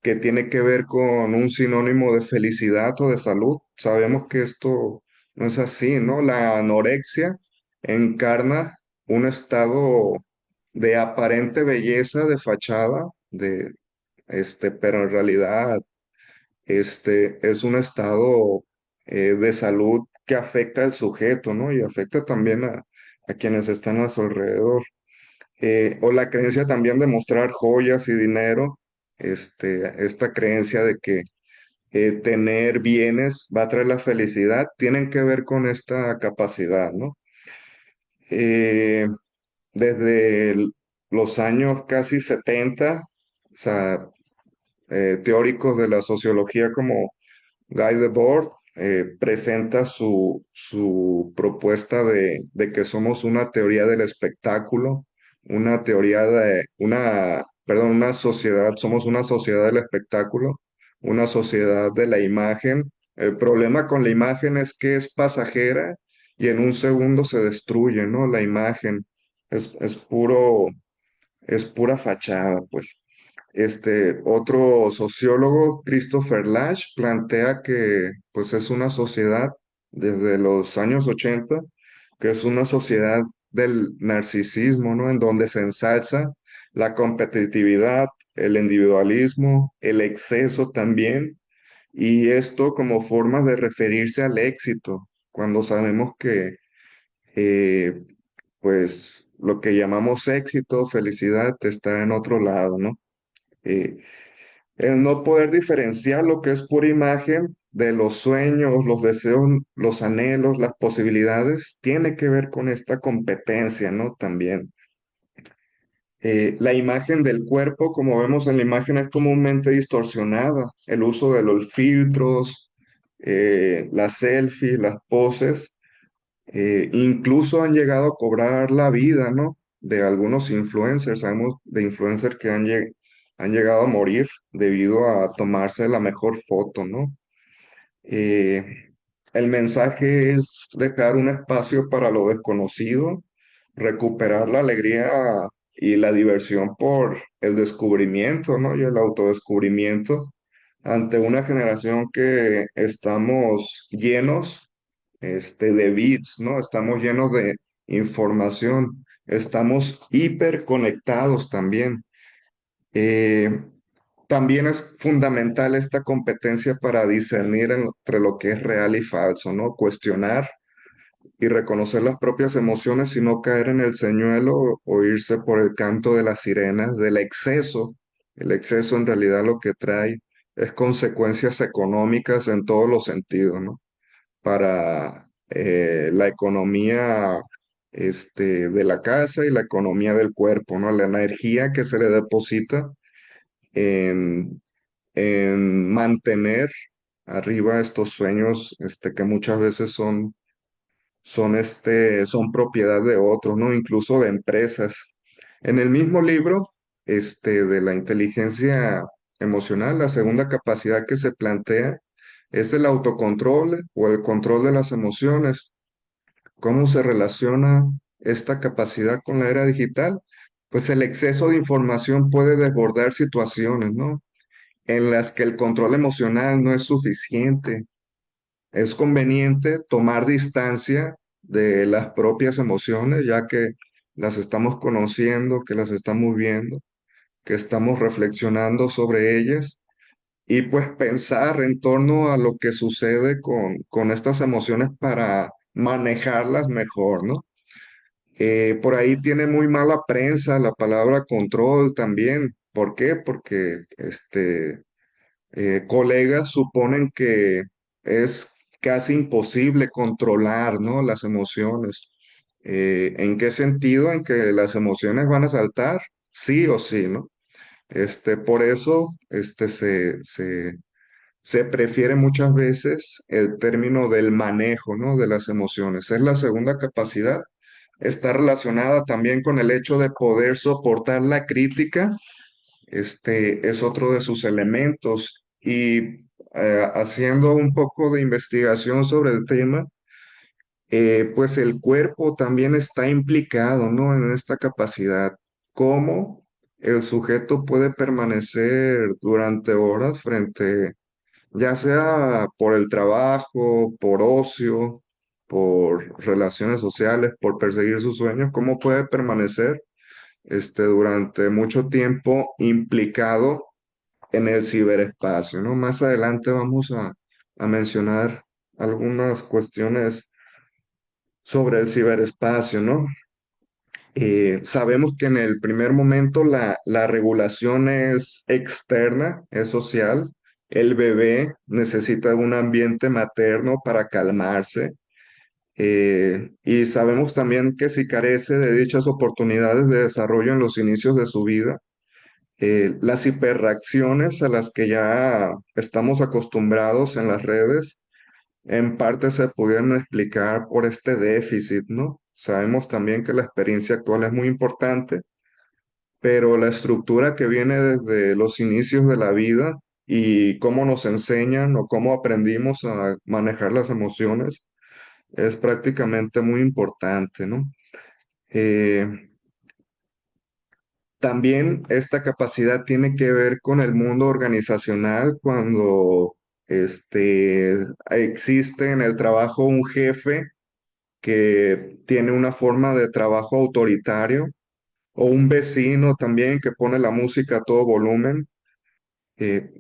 que tiene que ver con un sinónimo de felicidad o de salud. Sabemos que esto no es así, ¿no? La anorexia encarna un estado de aparente belleza, de fachada, pero en realidad es un estado de salud que afecta al sujeto, ¿no? Y afecta también a quienes están a su alrededor. O la creencia también de mostrar joyas y dinero, esta creencia de que tener bienes va a traer la felicidad, tienen que ver con esta capacidad, ¿no? Eh, desde los años casi 70, o sea, teóricos de la sociología como Guy Debord presenta su propuesta de que somos una teoría del espectáculo, una teoría una sociedad, somos una sociedad del espectáculo, una sociedad de la imagen. El problema con la imagen es que es pasajera y en un segundo se destruye, ¿no? La imagen es es pura fachada, pues. Otro sociólogo, Christopher Lasch, plantea que pues es una sociedad desde los años 80, que es una sociedad del narcisismo, ¿no? En donde se ensalza la competitividad, el individualismo, el exceso también, y esto como forma de referirse al éxito, cuando sabemos que eh, pues lo que llamamos éxito, felicidad, está en otro lado, ¿no? Eh, el no poder diferenciar lo que es pura imagen de los sueños, los deseos, los anhelos, las posibilidades, tiene que ver con esta competencia, ¿no? También. La imagen del cuerpo, como vemos en la imagen, es comúnmente distorsionada. El uso de los filtros, las selfies, las poses, incluso han llegado a cobrar la vida, ¿no? De algunos influencers, sabemos de influencers que han llegado a morir debido a tomarse la mejor foto, ¿no? Eh, el mensaje es dejar un espacio para lo desconocido, recuperar la alegría y la diversión por el descubrimiento, ¿no? Y el autodescubrimiento ante una generación que estamos llenos de bits, ¿no? Estamos llenos de información, estamos hiperconectados también. Eh, También es fundamental esta competencia para discernir entre lo que es real y falso, ¿no? Cuestionar y reconocer las propias emociones y no caer en el señuelo o irse por el canto de las sirenas, del exceso. El exceso en realidad lo que trae es consecuencias económicas en todos los sentidos, ¿no? Para la economía de la casa y la economía del cuerpo, ¿no? La energía que se le deposita en, en mantener arriba estos sueños que muchas veces son propiedad de otros, ¿no? Incluso de empresas. En el mismo libro, de la inteligencia emocional, la segunda capacidad que se plantea es el autocontrol o el control de las emociones. ¿Cómo se relaciona esta capacidad con la era digital? Pues el exceso de información puede desbordar situaciones, ¿no? En las que el control emocional no es suficiente. Es conveniente tomar distancia de las propias emociones, ya que las estamos conociendo, que las estamos viendo, que estamos reflexionando sobre ellas y pues pensar en torno a lo que sucede con estas emociones para manejarlas mejor, ¿no? Por ahí tiene muy mala prensa la palabra control también. ¿Por qué? Porque colegas suponen que es casi imposible controlar, ¿no? Las emociones. ¿En qué sentido? En que las emociones van a saltar, sí o sí, ¿no? Por eso, se prefiere muchas veces el término del manejo, ¿no? De las emociones. Es la segunda capacidad. Está relacionada también con el hecho de poder soportar la crítica. Es otro de sus elementos. Y haciendo un poco de investigación sobre el tema, pues el cuerpo también está implicado, ¿no? En esta capacidad. ¿Cómo el sujeto puede permanecer durante horas frente, ya sea por el trabajo, por ocio, por relaciones sociales, por perseguir sus sueños, cómo puede permanecer durante mucho tiempo implicado en el ciberespacio, ¿no? Más adelante vamos a mencionar algunas cuestiones sobre el ciberespacio, ¿no? Sabemos que en el primer momento la regulación es externa, es social. El bebé necesita un ambiente materno para calmarse. Y sabemos también que si carece de dichas oportunidades de desarrollo en los inicios de su vida, las hiperreacciones a las que ya estamos acostumbrados en las redes, en parte se pudieran explicar por este déficit, ¿no? Sabemos también que la experiencia actual es muy importante, pero la estructura que viene desde los inicios de la vida y cómo nos enseñan o cómo aprendimos a manejar las emociones es prácticamente muy importante, ¿no? Eh, También esta capacidad tiene que ver con el mundo organizacional cuando existe en el trabajo un jefe que tiene una forma de trabajo autoritario o un vecino también que pone la música a todo volumen. eh,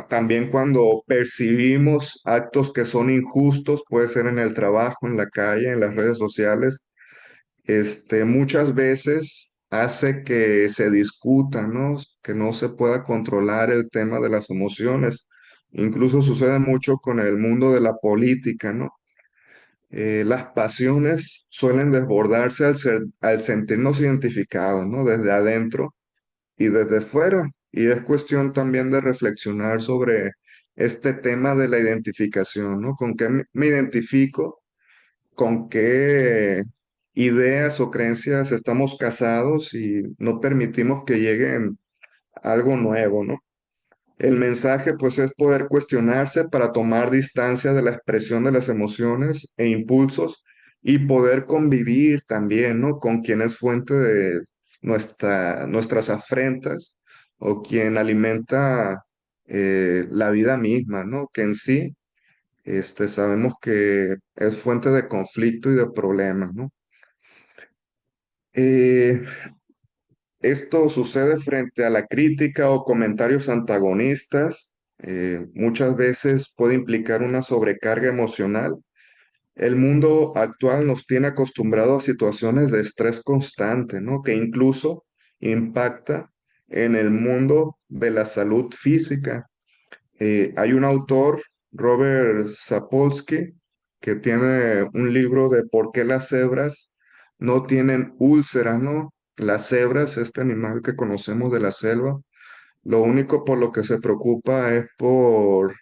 También cuando percibimos actos que son injustos, puede ser en el trabajo, en la calle, en las redes sociales, muchas veces hace que se discuta, ¿no? Que no se pueda controlar el tema de las emociones. Incluso sucede mucho con el mundo de la política, ¿no? Las pasiones suelen desbordarse al sentirnos identificados, ¿no? Desde adentro y desde fuera. Y es cuestión también de reflexionar sobre este tema de la identificación, ¿no? ¿Con qué me identifico? ¿Con qué ideas o creencias estamos casados y no permitimos que lleguen algo nuevo, ¿no? El mensaje pues es poder cuestionarse para tomar distancia de la expresión de las emociones e impulsos y poder convivir también, ¿no? Con quien es fuente de nuestras afrentas o quien alimenta la vida misma, ¿no? Que en sí sabemos que es fuente de conflicto y de problemas, ¿no? Eh, Esto sucede frente a la crítica o comentarios antagonistas. Muchas veces puede implicar una sobrecarga emocional. El mundo actual nos tiene acostumbrados a situaciones de estrés constante, ¿no? Que incluso impacta en el mundo de la salud física. Hay un autor, Robert Sapolsky, que tiene un libro de por qué las cebras no tienen úlceras, ¿no? Las cebras, este animal que conocemos de la selva, lo único por lo que se preocupa es por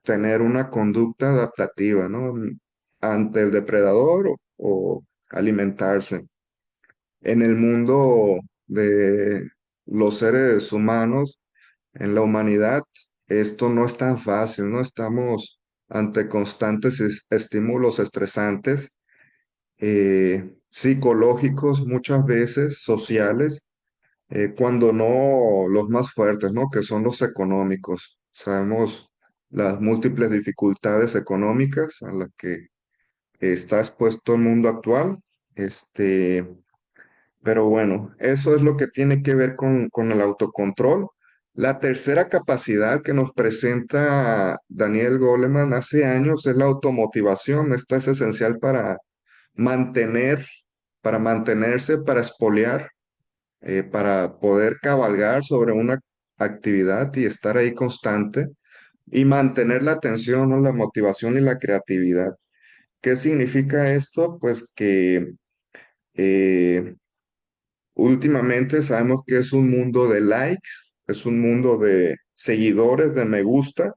tener una conducta adaptativa, ¿no? Ante el depredador o alimentarse. En el mundo de los seres humanos, en la humanidad, esto no es tan fácil, ¿no? Estamos ante constantes estímulos estresantes, psicológicos, muchas veces sociales, cuando no los más fuertes, ¿no? Que son los económicos. Sabemos las múltiples dificultades económicas a las que está expuesto el mundo actual. Este, pero bueno, eso es lo que tiene que ver con el autocontrol. La tercera capacidad que nos presenta Daniel Goleman hace años es la automotivación. Esta es esencial para mantener, para mantenerse, para espolear, para poder cabalgar sobre una actividad y estar ahí constante y mantener la atención, ¿no? La motivación y la creatividad. ¿Qué significa esto? Pues que eh, últimamente sabemos que es un mundo de likes, es un mundo de seguidores, de me gusta.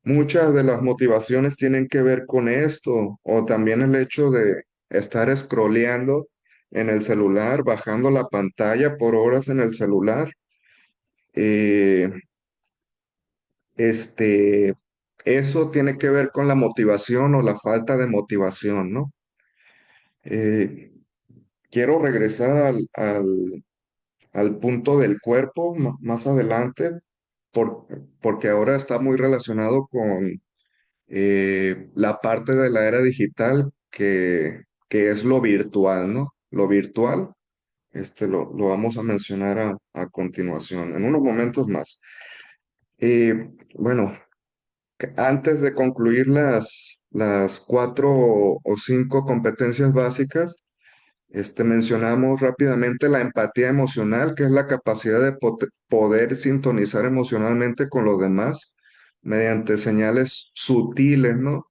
Muchas de las motivaciones tienen que ver con esto, o también el hecho de estar scrolleando en el celular, bajando la pantalla por horas en el celular. Eh, este, eso tiene que ver con la motivación o la falta de motivación, ¿no? Eh, quiero regresar al punto del cuerpo más adelante, porque ahora está muy relacionado con la parte de la era digital que es lo virtual, ¿no? Lo virtual, lo vamos a mencionar a continuación, en unos momentos más. Bueno, antes de concluir las cuatro o cinco competencias básicas, mencionamos rápidamente la empatía emocional, que es la capacidad de poder sintonizar emocionalmente con los demás mediante señales sutiles, ¿no?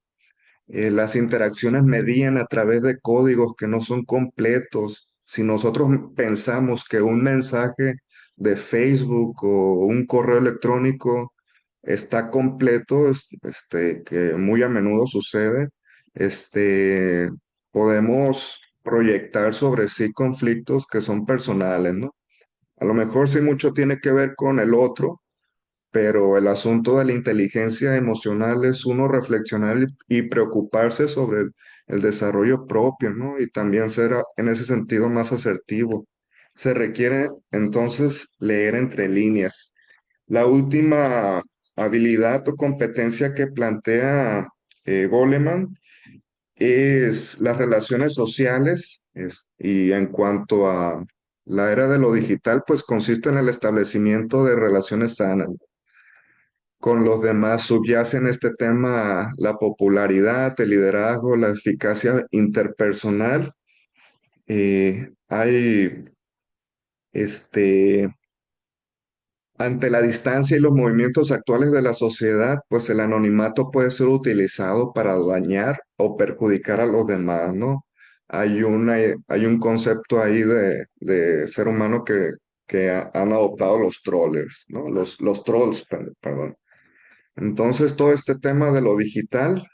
Las interacciones medían a través de códigos que no son completos. Si nosotros pensamos que un mensaje de Facebook o un correo electrónico está completo, que muy a menudo sucede, este, podemos proyectar sobre sí conflictos que son personales, ¿no? A lo mejor sí mucho tiene que ver con el otro, pero el asunto de la inteligencia emocional es uno reflexionar y preocuparse sobre el desarrollo propio, ¿no? Y también ser en ese sentido más asertivo. Se requiere entonces leer entre líneas. La última habilidad o competencia que plantea Goleman es las relaciones sociales, y en cuanto a la era de lo digital, pues consiste en el establecimiento de relaciones sanas con los demás. Subyace en este tema la popularidad, el liderazgo, la eficacia interpersonal. Hay, este, ante la distancia y los movimientos actuales de la sociedad, pues el anonimato puede ser utilizado para dañar o perjudicar a los demás, ¿no? Hay un concepto ahí de ser humano que han adoptado los trollers, ¿no? Los trolls, perdón. Entonces, todo este tema de lo digital,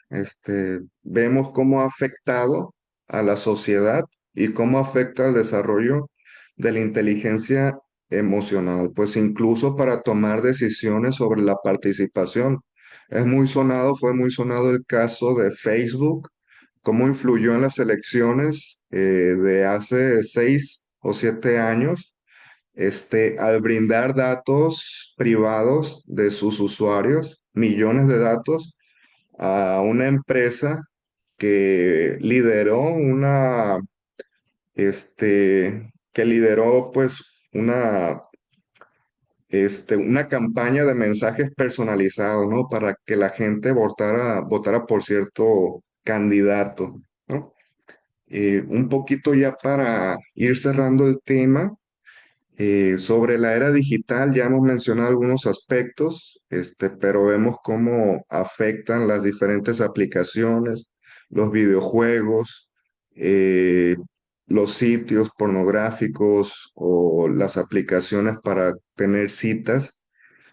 vemos cómo ha afectado a la sociedad y cómo afecta al desarrollo de la inteligencia emocional, pues incluso para tomar decisiones sobre la participación. Fue muy sonado el caso de Facebook, cómo influyó en las elecciones de hace 6 o 7 años, al brindar datos privados de sus usuarios, millones de datos, a una empresa que lideró que lideró pues una campaña de mensajes personalizados, ¿no? Para que la gente votara por cierto candidato, ¿no? Un poquito ya para ir cerrando el tema. Sobre la era digital ya hemos mencionado algunos aspectos, pero vemos cómo afectan las diferentes aplicaciones, los videojuegos, eh, los sitios pornográficos o las aplicaciones para tener citas.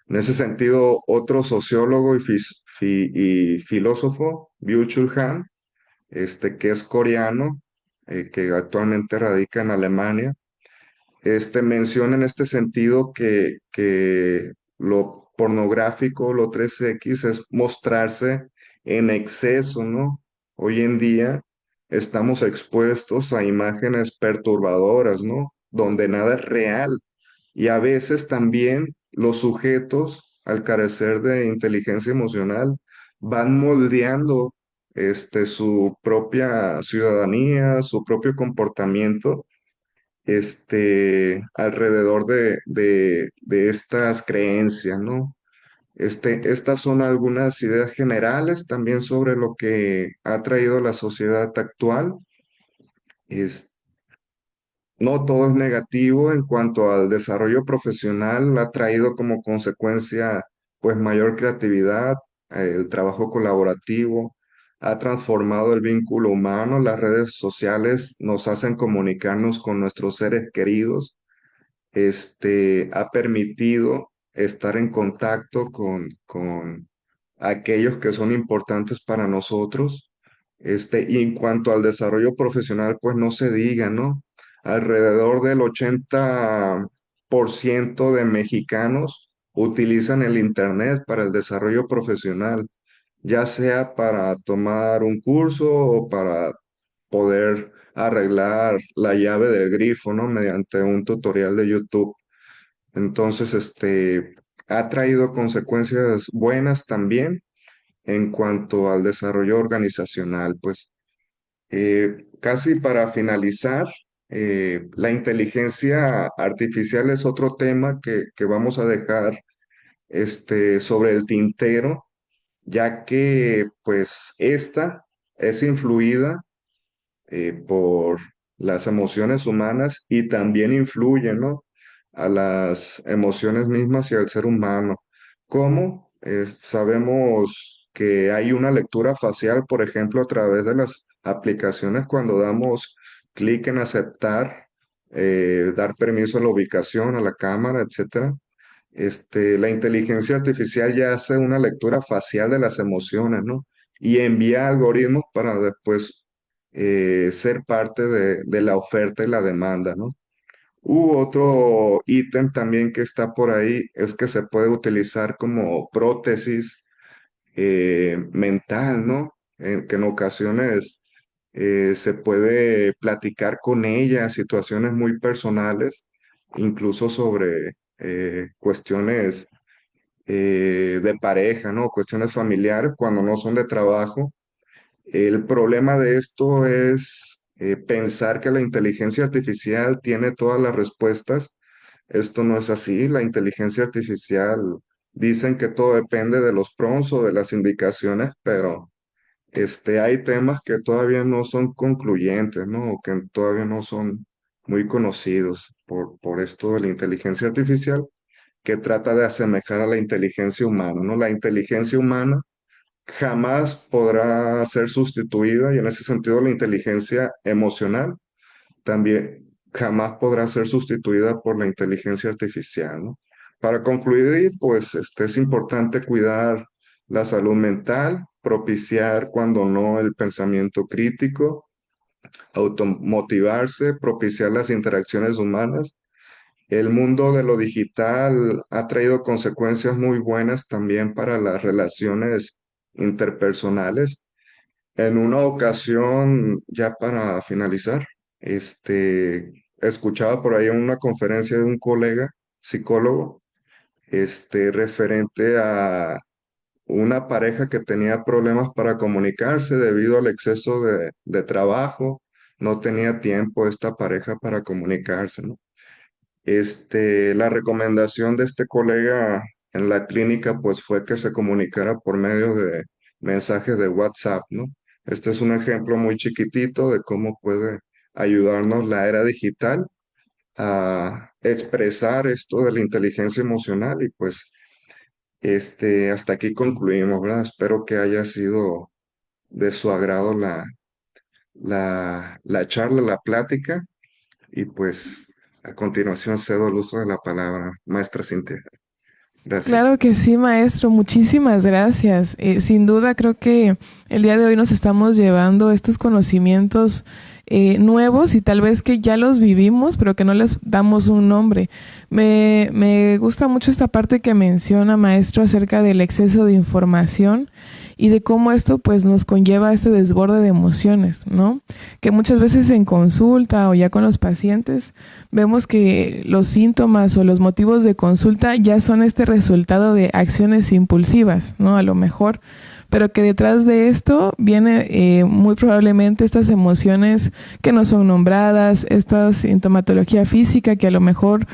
En ese sentido, otro sociólogo y filósofo, Byung-Chul Han, que es coreano, que actualmente radica en Alemania, menciona en este sentido que lo pornográfico, lo 3X, es mostrarse en exceso, ¿no? Hoy en día estamos expuestos a imágenes perturbadoras, ¿no? Donde nada es real. Y a veces también los sujetos, al carecer de inteligencia emocional, van moldeando su propia ciudadanía, su propio comportamiento, alrededor de estas creencias, ¿no? Estas son algunas ideas generales también sobre lo que ha traído la sociedad actual. Es, no todo es negativo en cuanto al desarrollo profesional, ha traído como consecuencia pues mayor creatividad, el trabajo colaborativo, ha transformado el vínculo humano, las redes sociales nos hacen comunicarnos con nuestros seres queridos, ha permitido estar en contacto con aquellos que son importantes para nosotros. Y en cuanto al desarrollo profesional, pues no se diga, ¿no? Alrededor del 80% de mexicanos utilizan el Internet para el desarrollo profesional. ya sea para tomar un curso o para poder arreglar la llave del grifo, ¿no? Mediante un tutorial de YouTube. Entonces, ha traído consecuencias buenas también en cuanto al desarrollo organizacional, pues. Casi para finalizar, la inteligencia artificial es otro tema que vamos a dejar sobre el tintero, ya que pues esta es influida por las emociones humanas y también influye, ¿no? A las emociones mismas y al ser humano. ¿Cómo? Sabemos que hay una lectura facial, por ejemplo, a través de las aplicaciones cuando damos clic en aceptar, dar permiso a la ubicación, a la cámara, etcétera. La inteligencia artificial ya hace una lectura facial de las emociones, ¿no? Y envía algoritmos para después ser parte de la oferta y la demanda, ¿no? Otro ítem también que está por ahí es que se puede utilizar como prótesis mental, ¿no? Que en ocasiones se puede platicar con ella situaciones muy personales, incluso sobre cuestiones de pareja, ¿no? Cuestiones familiares cuando no son de trabajo. El problema de esto es pensar que la inteligencia artificial tiene todas las respuestas. Esto no es así. La inteligencia artificial dicen que todo depende de los prompts o de las indicaciones, pero hay temas que todavía no son concluyentes, ¿no? O que todavía no son muy conocidos por esto de la inteligencia artificial, que trata de asemejar a la inteligencia humana, ¿no? La inteligencia humana jamás podrá ser sustituida y en ese sentido la inteligencia emocional también jamás podrá ser sustituida por la inteligencia artificial, ¿no? Para concluir, pues es importante cuidar la salud mental, propiciar cuando no el pensamiento crítico, automotivarse, propiciar las interacciones humanas. El mundo de lo digital ha traído consecuencias muy buenas también para las relaciones interpersonales. En una ocasión, ya para finalizar, escuchaba por ahí una conferencia de un colega psicólogo, referente a una pareja que tenía problemas para comunicarse debido al exceso de trabajo. No tenía tiempo esta pareja para comunicarse, ¿no? La recomendación de este colega en la clínica pues fue que se comunicara por medio de mensajes de WhatsApp, ¿no? Este es un ejemplo muy chiquitito de cómo puede ayudarnos la era digital a expresar esto de la inteligencia emocional y pues hasta aquí concluimos, ¿verdad? Espero que haya sido de su agrado la charla, la plática. Y pues a continuación cedo el uso de la palabra, maestra Cintia. Gracias.
Claro que sí, maestro. Muchísimas gracias. Sin duda creo que el día de hoy nos estamos llevando estos conocimientos nuevos y tal vez que ya los vivimos, pero que no les damos un nombre. Me gusta mucho esta parte que menciona, maestro, acerca del exceso de información y de cómo esto pues nos conlleva a este desborde de emociones, ¿no? Que muchas veces en consulta o ya con los pacientes vemos que los síntomas o los motivos de consulta ya son este resultado de acciones impulsivas, ¿no? A lo mejor, pero que detrás de esto viene muy probablemente estas emociones que no son nombradas, esta sintomatología física que a lo mejor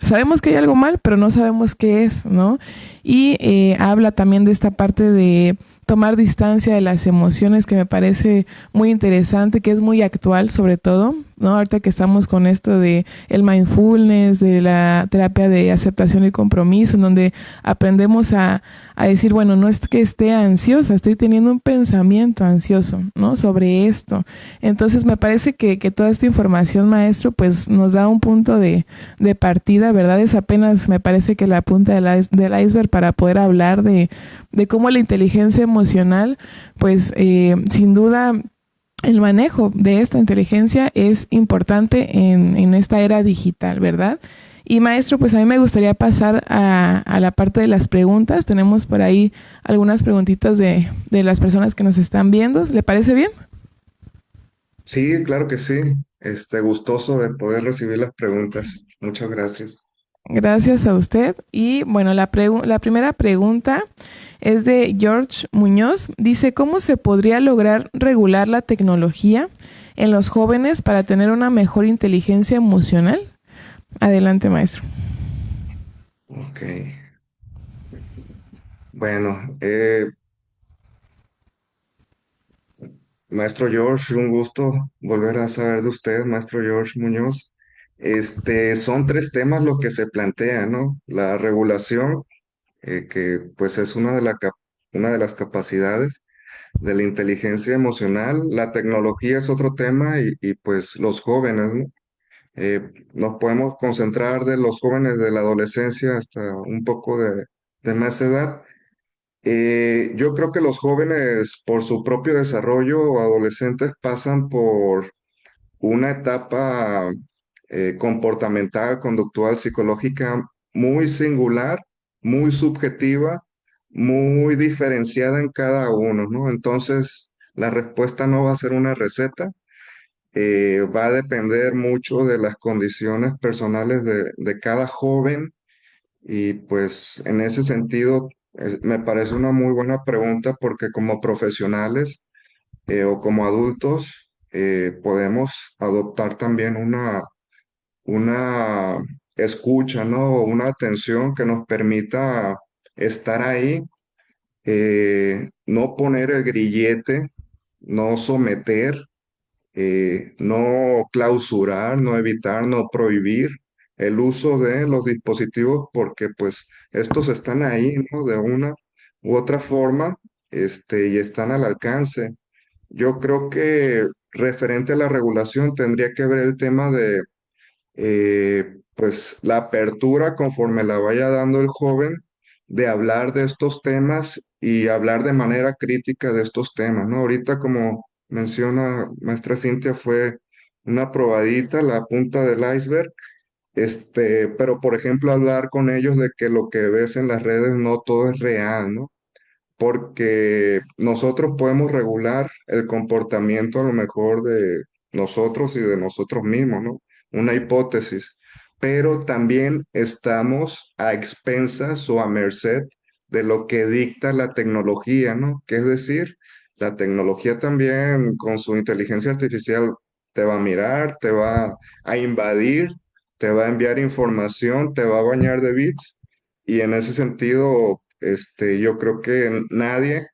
sabemos que hay algo mal, pero no sabemos qué es, ¿no? Y habla también de esta parte de tomar distancia de las emociones, que me parece muy interesante, que es muy actual sobre todo, ¿no? Ahorita que estamos con esto de el mindfulness, de la terapia de aceptación y compromiso, en donde aprendemos a decir, bueno, no es que esté ansiosa, estoy teniendo un pensamiento ansioso, ¿no? Sobre esto. Entonces me parece que toda esta información, maestro, pues nos da un punto de partida, ¿verdad? Es apenas, me parece que la punta del iceberg para poder hablar de cómo la inteligencia emocional, pues sin duda el manejo de esta inteligencia es importante en esta era digital, ¿verdad? Y maestro, pues a mí me gustaría pasar a la parte de las preguntas. Tenemos por ahí algunas preguntitas de las personas que nos están viendo. ¿Le parece bien?
Sí, claro que sí. Gustoso de poder recibir las preguntas. Muchas gracias.
Gracias a usted. Y bueno, la primera pregunta es de George Muñoz. Dice, ¿cómo se podría lograr regular la tecnología en los jóvenes para tener una mejor inteligencia emocional? Adelante, maestro.
Ok. Bueno, maestro George, un gusto volver a saber de usted, maestro George Muñoz. Son tres temas lo que se plantea, ¿no? La regulación, que pues es una de las capacidades de la inteligencia emocional. La tecnología es otro tema y pues los jóvenes, ¿no? Nos podemos concentrar de los jóvenes de la adolescencia hasta un poco de más edad. Yo creo que los jóvenes, por su propio desarrollo o adolescentes, pasan por una etapa comportamental, conductual, psicológica muy singular, muy subjetiva, muy diferenciada en cada uno, ¿no? Entonces, la respuesta no va a ser una receta, va a depender mucho de las condiciones personales de cada joven y pues en ese sentido me parece una muy buena pregunta porque como profesionales o como adultos podemos adoptar también una escucha, ¿no? O una atención que nos permita estar ahí, no poner el grillete, no someter, no clausurar, no evitar, no prohibir el uso de los dispositivos porque pues estos están ahí, ¿no? De una u otra forma, y están al alcance. Yo creo que referente a la regulación tendría que ver el tema de pues la apertura conforme la vaya dando el joven de hablar de estos temas y hablar de manera crítica de estos temas, ¿no? Ahorita, como menciona maestra Cintia, fue una probadita, la punta del iceberg, pero por ejemplo, hablar con ellos de que lo que ves en las redes no todo es real, ¿no? Porque nosotros podemos regular el comportamiento a lo mejor de nosotros y de nosotros mismos, ¿no? Una hipótesis, pero también estamos a expensas o a merced de lo que dicta la tecnología, ¿no? Que es decir, la tecnología también con su inteligencia artificial te va a mirar, te va a invadir, te va a enviar información, te va a bañar de bits y en ese sentido, yo creo que nadie,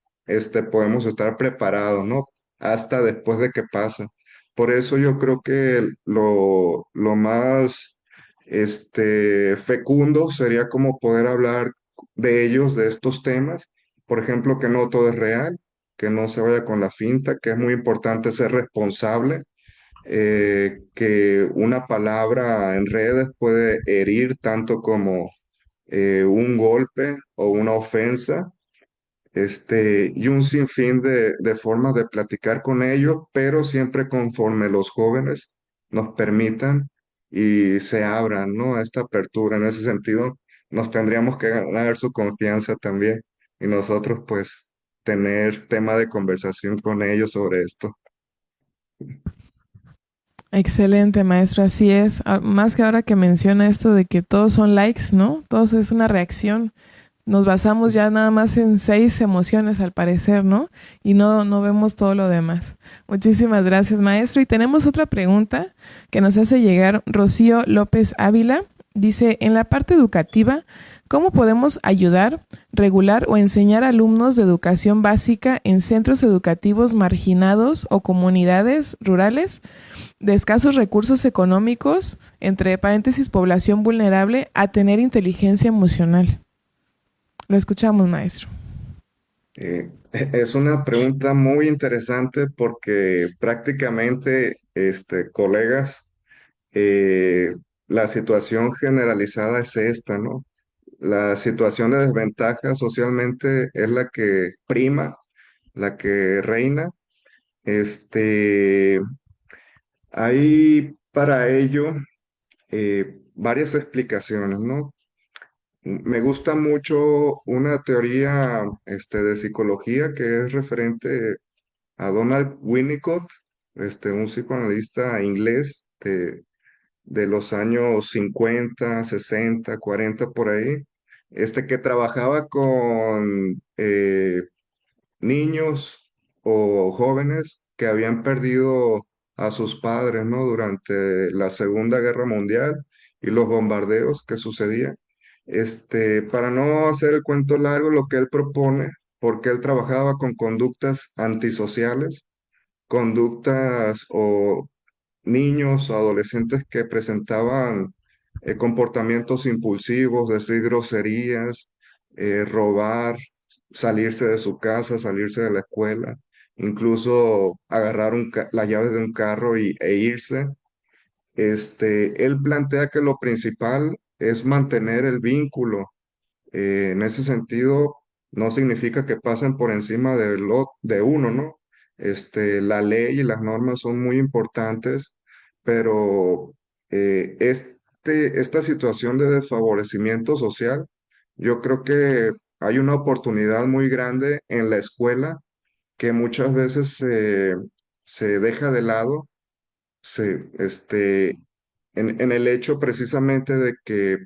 podemos estar preparados, ¿no? Hasta después de que pasa. Por eso yo creo que lo más, fecundo sería como poder hablar de ellos, de estos temas. Por ejemplo, que no todo es real, que no se vaya con la finta, que es muy importante ser responsable, que una palabra en redes puede herir tanto como un golpe o una ofensa, y un sinfín de formas de platicar con ellos, pero siempre conforme los jóvenes nos permitan y se abran, ¿no? A esta apertura. En ese sentido, nos tendríamos que ganar su confianza también y nosotros, pues, tener tema de conversación con ellos sobre esto.
Excelente, maestro, así es. Más que ahora que menciona esto de que todos son likes, ¿no? Todos es una reacción. Nos basamos ya nada más en 6 emociones al parecer, ¿no? Y no vemos todo lo demás. Muchísimas gracias, maestro. Y tenemos otra pregunta que nos hace llegar Rocío López Ávila. Dice, en la parte educativa, ¿cómo podemos ayudar, regular o enseñar a alumnos de educación básica en centros educativos marginados o comunidades rurales de escasos recursos económicos, entre paréntesis, población vulnerable, a tener inteligencia emocional? Lo escuchamos, maestro.
Es una pregunta muy interesante porque prácticamente, colegas, eh, la situación generalizada es esta, ¿no? La situación de desventaja socialmente es la que prima, la que reina, Este, hay para ello varias explicaciones, ¿no? Me gusta mucho una teoría de psicología que es referente a Donald Winnicott, un psicoanalista inglés de los años 50, 60, 40 por ahí, que trabajaba con niños o jóvenes que habían perdido a sus padres, ¿no? Durante la Segunda Guerra Mundial y los bombardeos que sucedían. Para no hacer el cuento largo, lo que él propone, porque él trabajaba con conductas antisociales, conductas o niños o adolescentes que presentaban comportamientos impulsivos, decir groserías, robar, salirse de su casa, salirse de la escuela, incluso agarrar las llaves de un carro e irse. Él plantea que lo principal es mantener el vínculo. En ese sentido, no significa que pasen por encima de uno, ¿no? La ley y las normas son muy importantes, pero esta situación de desfavorecimiento social, yo creo que hay una oportunidad muy grande en la escuela que muchas veces se deja de lado, se, este, en el hecho precisamente de que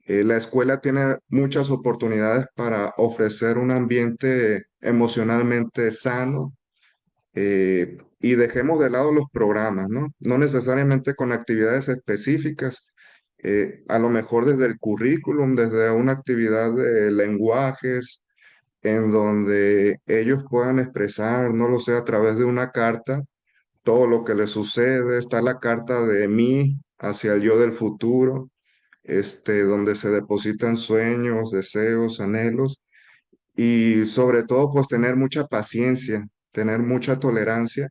la escuela tiene muchas oportunidades para ofrecer un ambiente emocionalmente sano, y dejemos de lado los programas, ¿no? No necesariamente con actividades específicas, a lo mejor desde el currículum, desde una actividad de lenguajes, en donde ellos puedan expresar, no lo sé, a través de una carta, todo lo que les sucede. Está la carta de mí hacia el yo del futuro, donde se depositan sueños, deseos, anhelos y sobre todo pues tener mucha paciencia, tener mucha tolerancia,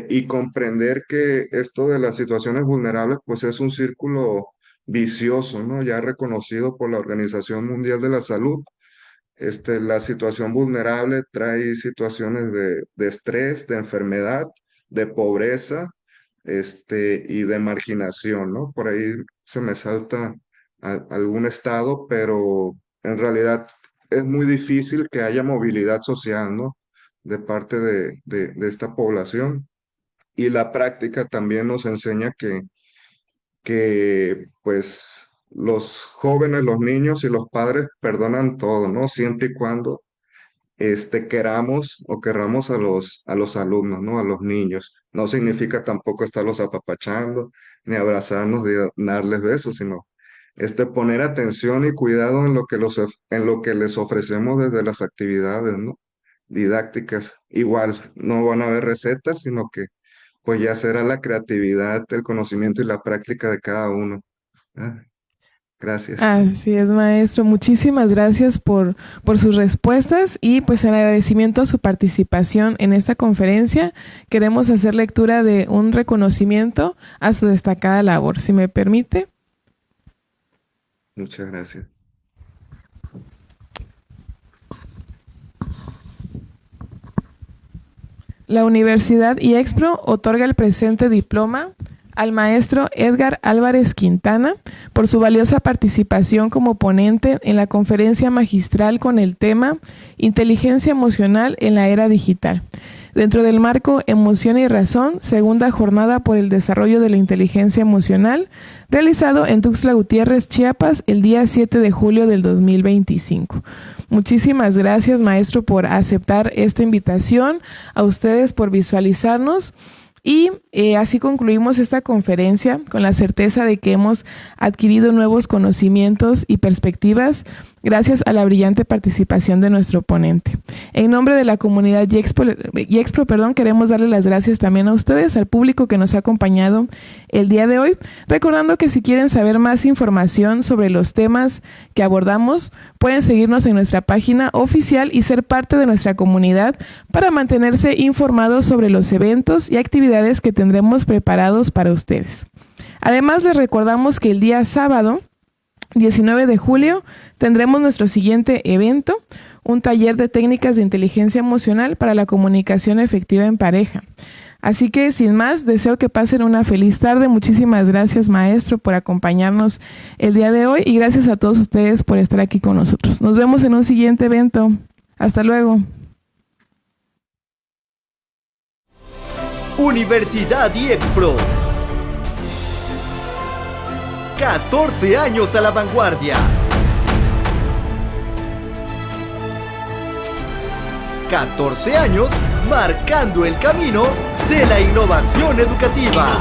y comprender que esto de las situaciones vulnerables pues es un círculo vicioso, ¿no? Ya reconocido por la Organización Mundial de la Salud. La situación vulnerable trae situaciones de estrés, de enfermedad, de pobreza, y de marginación, ¿no? Por ahí se me salta algún estado, pero en realidad es muy difícil que haya movilidad social, ¿no? De parte de esta población. Y la práctica también nos enseña que pues los jóvenes, los niños y los padres perdonan todo, ¿no? Siempre y cuando queramos o querramos a los alumnos, ¿no? A los niños. No significa tampoco estarlos apapachando, ni abrazarnos, ni darles besos, sino poner atención y cuidado en en lo que les ofrecemos desde las actividades, ¿no? Didácticas. Igual, no van a haber recetas, sino que pues ya será la creatividad, el conocimiento y la práctica de cada uno. Ah, gracias.
Así es, maestro. Muchísimas gracias por sus respuestas y pues en agradecimiento a su participación en esta conferencia, queremos hacer lectura de un reconocimiento a su destacada labor. Si me permite.
Muchas gracias.
La Universidad IEXPRO otorga el presente diploma al maestro Edgar Álvarez Quintana por su valiosa participación como ponente en la conferencia magistral con el tema Inteligencia emocional en la era digital, dentro del marco Emoción y Razón, segunda jornada por el desarrollo de la inteligencia emocional, realizado en Tuxtla Gutiérrez, Chiapas, el día 7 de julio del 2025. Muchísimas gracias, maestro, por aceptar esta invitación, a ustedes por visualizarnos. Y así concluimos esta conferencia con la certeza de que hemos adquirido nuevos conocimientos y perspectivas gracias a la brillante participación de nuestro ponente. En nombre de la comunidad IEXPRO, queremos darle las gracias también a ustedes, al público que nos ha acompañado el día de hoy, recordando que si quieren saber más información sobre los temas que abordamos, pueden seguirnos en nuestra página oficial y ser parte de nuestra comunidad para mantenerse informados sobre los eventos y actividades que tendremos preparados para ustedes. Además, les recordamos que el día sábado 19 de julio tendremos nuestro siguiente evento, un taller de técnicas de inteligencia emocional para la comunicación efectiva en pareja. Así que sin más, deseo que pasen una feliz tarde. Muchísimas gracias, maestro, por acompañarnos el día de hoy y gracias a todos ustedes por estar aquí con nosotros. Nos vemos en un siguiente evento. Hasta luego.
Universidad IEXPRO. 14 años a la vanguardia. 14 años marcando el camino de la innovación educativa.